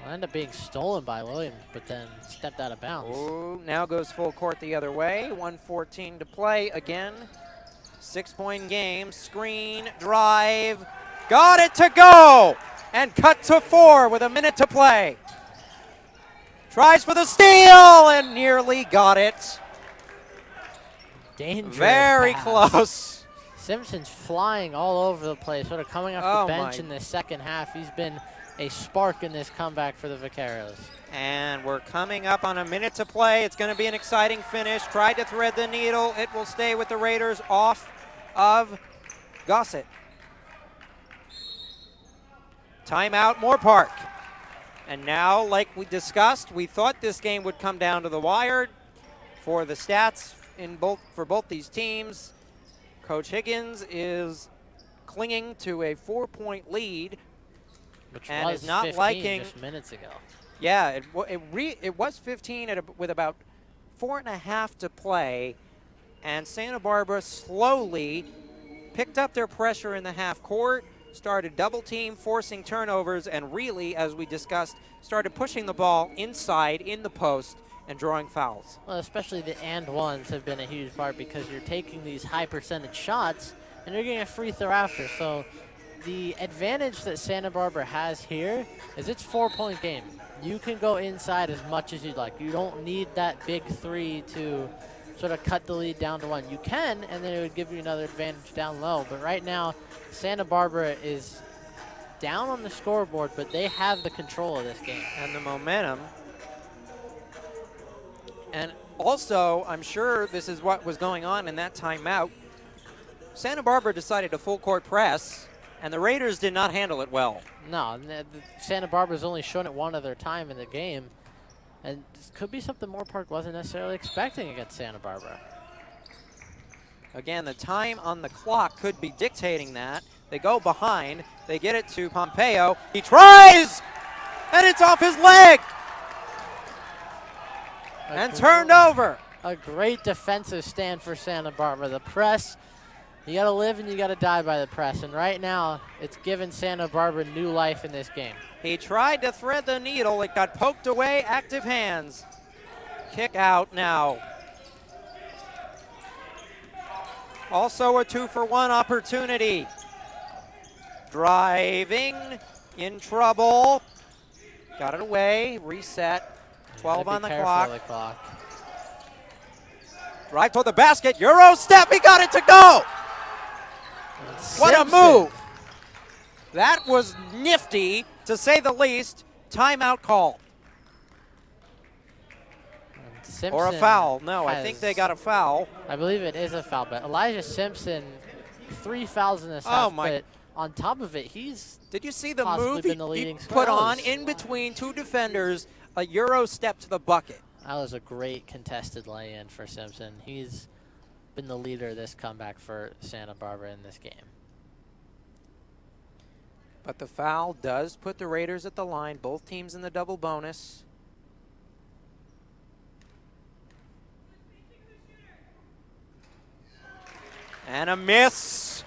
S2: Well, ended up being stolen by Williams, but then stepped out of bounds.
S1: Oh, now goes full court the other way. 1:14 to play again. 6-point game, screen, drive. Got it to go! And cut to 4 with a minute to play. Tries for the steal and nearly got it.
S2: Dangerous
S1: Very
S2: pass.
S1: close.
S2: Simpson's flying all over the place, sort of coming off
S1: Oh
S2: the bench
S1: my.
S2: in the second half. He's been a spark in this comeback for the Vaqueros.
S1: And we're coming up on a minute to play. It's going to be an exciting finish. Tried to thread the needle. It will stay with the Raiders off of Gossett. Timeout, Moore Park. And now, like we discussed, we thought this game would come down to the wire for the stats for both these teams. Coach Higgins is clinging to a 4-point lead
S2: Which
S1: and
S2: was
S1: is not
S2: 15
S1: liking.
S2: just minutes ago.
S1: Yeah, it was 15 with about 4.5 to play, and Santa Barbara slowly picked up their pressure in the half court, started double team, forcing turnovers, and really, as we discussed, started pushing the ball inside in the post and drawing fouls.
S2: Well, especially the and ones have been a huge part because you're taking these high percentage shots and you're getting a free throw after. So the advantage that Santa Barbara has here is it's 4-point game. You can go inside as much as you'd like. You don't need that big three to sort of cut the lead down to 1. You can, and then it would give you another advantage down low. But right now, Santa Barbara is down on the scoreboard, but they have the control of this game.
S1: And the momentum. And also, I'm sure this is what was going on in that timeout. Santa Barbara decided to full court press, and the Raiders did not handle it well.
S2: No, Santa Barbara's only shown it one other time in the game. And this could be something Moore Park wasn't necessarily expecting against Santa Barbara.
S1: Again, the time on the clock could be dictating that. They go behind. They get it to Pompeo. He tries, and it's off his leg. And turned over.
S2: A great defensive stand for Santa Barbara. The press, you got to live and you got to die by the press. And right now, it's given Santa Barbara new life in this game.
S1: He tried to thread the needle. It got poked away. Active hands. Kick out now. Also a 2-for-1 opportunity. Driving, in trouble. Got it away, reset. 12 on the clock. Drive toward the basket, Euro step, he got it to go! What a move! That was nifty, to say the least. Timeout call. Or a foul. No, I think they got a foul.
S2: I believe it is a foul, but Elijah Simpson, 3 fouls in this half, but on top of it, he's
S1: Did you see the move he put on in between 2 defenders, a Euro step to the bucket?
S2: That was a great contested lay-in for Simpson. He's been the leader of this comeback for Santa Barbara in this game.
S1: But the foul does put the Raiders at the line, both teams in the double bonus. And a miss.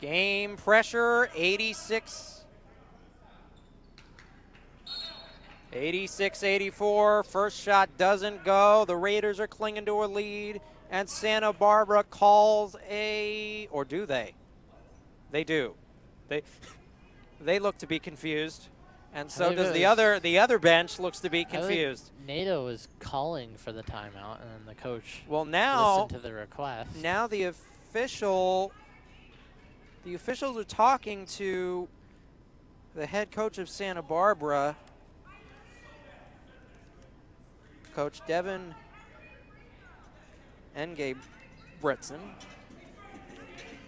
S1: Game pressure, 86-84. First shot doesn't go. The Raiders are clinging to a lead. And Santa Barbara calls a, or do they? They do. They look to be confused. And so does the other bench looks to be confused.
S2: NATO was calling for the timeout, and then the coach
S1: listened
S2: to the request.
S1: Now the officials are talking to the head coach of Santa Barbara, Coach Devin Engebretson,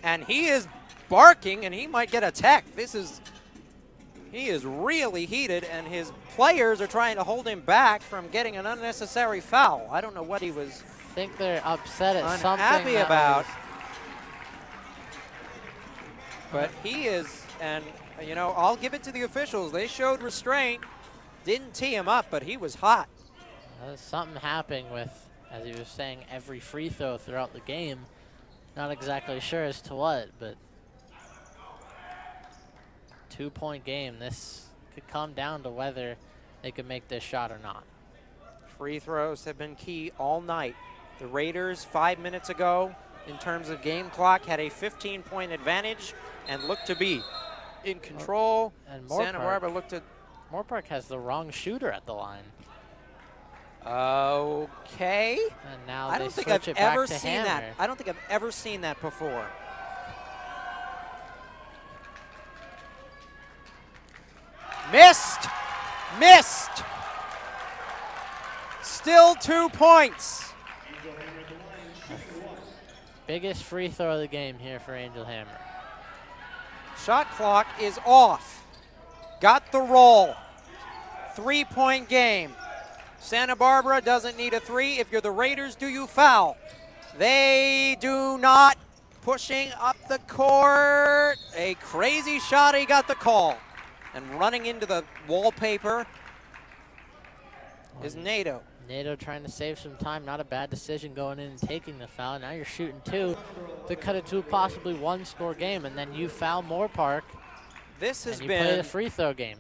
S1: and he is barking, and he might get a tech. He is really heated, and his players are trying to hold him back from getting an unnecessary foul. I don't know what he was
S2: I think they're upset at
S1: unhappy about. But he is, and you know, I'll give it to the officials. They showed restraint, didn't tee him up, but he was hot.
S2: There's something happening with, as he was saying, every free throw throughout the game. Not exactly sure as to what, but 2-point game. This could come down to whether they could make this shot or not.
S1: Free throws have been key all night. The Raiders 5 minutes ago, in terms of game clock, had a 15-point advantage and looked to be in control.
S2: And
S1: Santa Barbara looked at...
S2: Moore Park has the wrong shooter at the line.
S1: Okay.
S2: And now
S1: I don't think I've ever seen that. I don't think I've ever seen that before. Missed. Still 2 points.
S2: Biggest free throw of the game here for Angel Hammer.
S1: Shot clock is off. Got the roll. 3-point game. Santa Barbara doesn't need a 3. If you're the Raiders, do you foul? They do not. pushing up the court. A crazy shot, he got the call. And running into the wallpaper is Nato.
S2: Nato trying to save some time. Not a bad decision going in and taking the foul. Now you're shooting 2 to cut it to a possibly 1-score game, and then you foul Moore Park.
S1: This has
S2: and you
S1: been
S2: play the free throw game.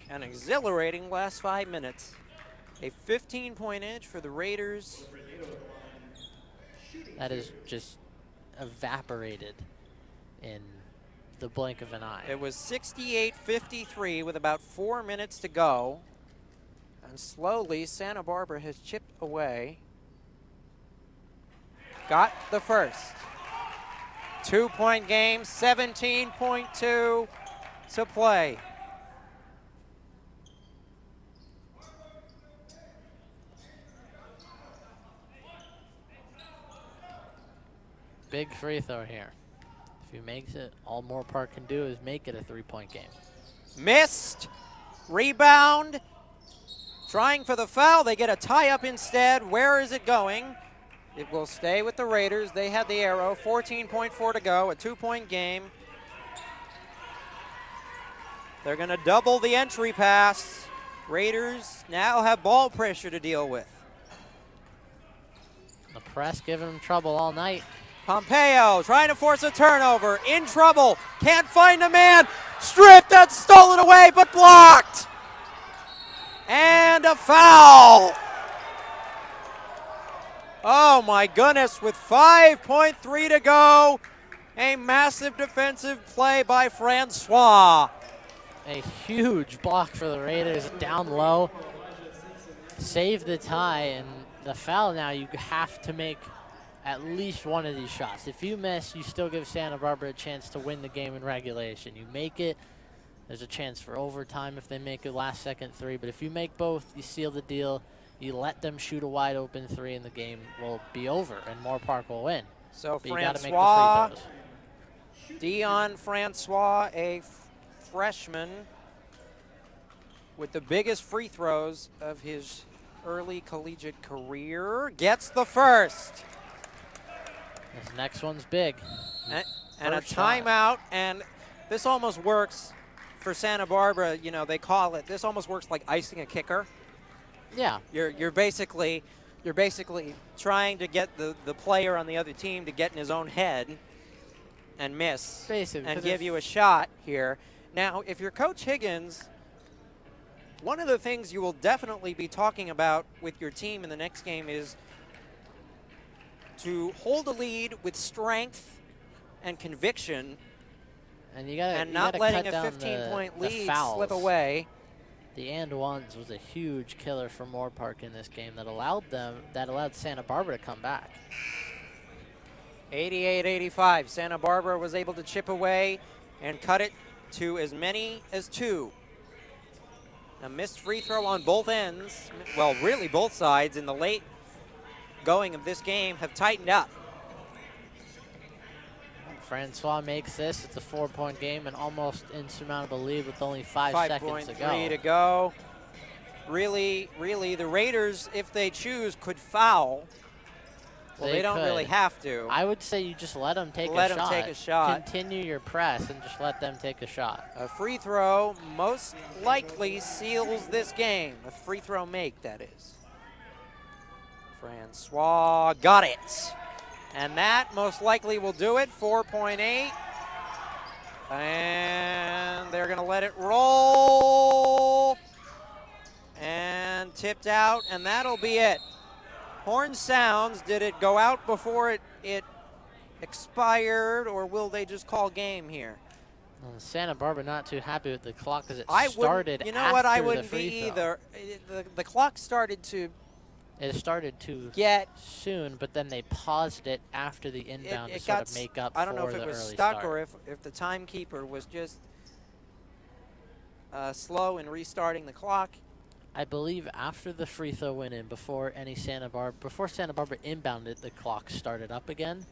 S1: an exhilarating last 5 minutes. A 15-point edge for the Raiders.
S2: That is just evaporated in the blink of an eye.
S1: It was 68-53 with about 4 minutes to go. And slowly, Santa Barbara has chipped away. Got the first. 2-point game, 17.2 to play.
S2: Big free throw here. If he makes it, all Moore Park can do is make it a 3-point game.
S1: Missed. Rebound. Trying for the foul. They get a tie-up instead. Where is it going? It will stay with the Raiders. They had the arrow. 14.4 to go. A 2-point game. They're going to double the entry pass. Raiders now have ball pressure to deal with.
S2: The press giving them trouble all night.
S1: Pompeo trying to force a turnover. In trouble. Can't find a man. Stripped. That's stolen away, but blocked. And a foul. Oh my goodness, with 5.3 to go. A massive defensive play by Francois.
S2: A huge block for the Raiders down low. Save the tie, and the foul now, you have to make at least one of these shots. If you miss, you still give Santa Barbara a chance to win the game in regulation. You make it, there's a chance for overtime if they make a last-second 3. But if you make both, you seal the deal. You let them shoot a wide-open 3, and the game will be over, and Moore Park will win.
S1: So
S2: but you gotta make
S1: Francois,
S2: the free throws.
S1: Dion Francois, a freshman with the biggest free throws of his early collegiate career, gets the first.
S2: This next one's big.
S1: And a
S2: First shot.
S1: timeout, and this almost works for Santa Barbara. You know, they call it, this almost works like icing a kicker.
S2: Yeah.
S1: You're basically trying to get the player on the other team to get in his own head and miss.
S2: Basically.
S1: And give you a shot here. Now, if you're Coach Higgins, one of the things you will definitely be talking about with your team in the next game is to hold a lead with strength and conviction,
S2: and you gotta
S1: not letting a
S2: cut down
S1: 15-point
S2: the
S1: lead
S2: fouls.
S1: slip away.
S2: The and ones was a huge killer for Moore Park in this game that allowed Santa Barbara to come back.
S1: 88-85. Santa Barbara was able to chip away and cut it to as many as 2. A missed free throw on both ends. Well, really both sides in the late going of this game have tightened up.
S2: Francois makes this. It's a 4-point game, an almost insurmountable lead with only 5 seconds to go.
S1: 5.3 to go. Really, the Raiders, if they choose, could foul. Well, they don't really have to.
S2: I would say you just let them take a shot. Continue your press and just let them take a shot.
S1: A free throw most likely seals this game. A free throw make, that is. Francois got it. And that most likely will do it. 4.8. And they're going to let it roll. And tipped out, and that'll be it. Horn sounds. Did it go out before it expired, or will they just call game here?
S2: Well, Santa Barbara not too happy with the clock because it started
S1: started. You know what? I
S2: after
S1: wouldn't
S2: the free
S1: be
S2: throw.
S1: either. The clock started to
S2: It started to
S1: get
S2: soon, but then they paused it after the inbound
S1: it
S2: to sort
S1: got
S2: of make up
S1: I don't know
S2: for
S1: if it
S2: the
S1: was
S2: early
S1: stuck
S2: start.
S1: or if the timekeeper was just slow in restarting the clock.
S2: I believe after the free throw went in, before Santa Barbara inbounded, the clock started up again.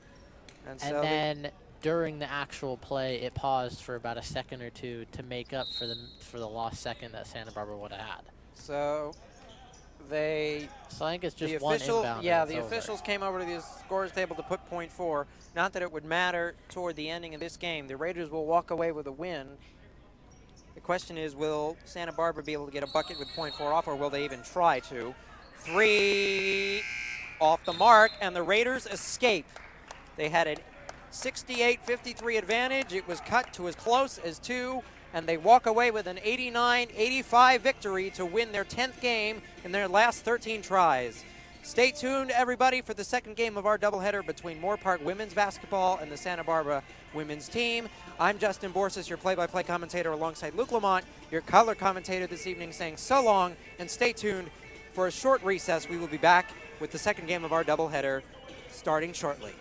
S1: And
S2: And
S1: so
S2: then during the actual play, it paused for about a second or two to make up for the lost second that Santa Barbara would have had.
S1: so
S2: So I think it's just
S1: the
S2: one
S1: official,
S2: inbound.
S1: yeah,
S2: and
S1: the
S2: it's over.
S1: officials came over to the scores table to put .4. Not that it would matter toward the ending of this game. The Raiders will walk away with a win. The question is, will Santa Barbara be able to get a bucket with .4 off, or will they even try to? 3 off the mark, and the Raiders escape. They had an 68-53 advantage. It was cut to as close as 2, and they walk away with an 89-85 victory to win their 10th game in their last 13 tries. Stay tuned, everybody, for the second game of our doubleheader between Moore Park women's basketball and the Santa Barbara women's team. I'm Justin Borsis, your play-by-play commentator, alongside Luke Lamont, your color commentator this evening, saying so long, and stay tuned for a short recess. We will be back with the second game of our doubleheader starting shortly.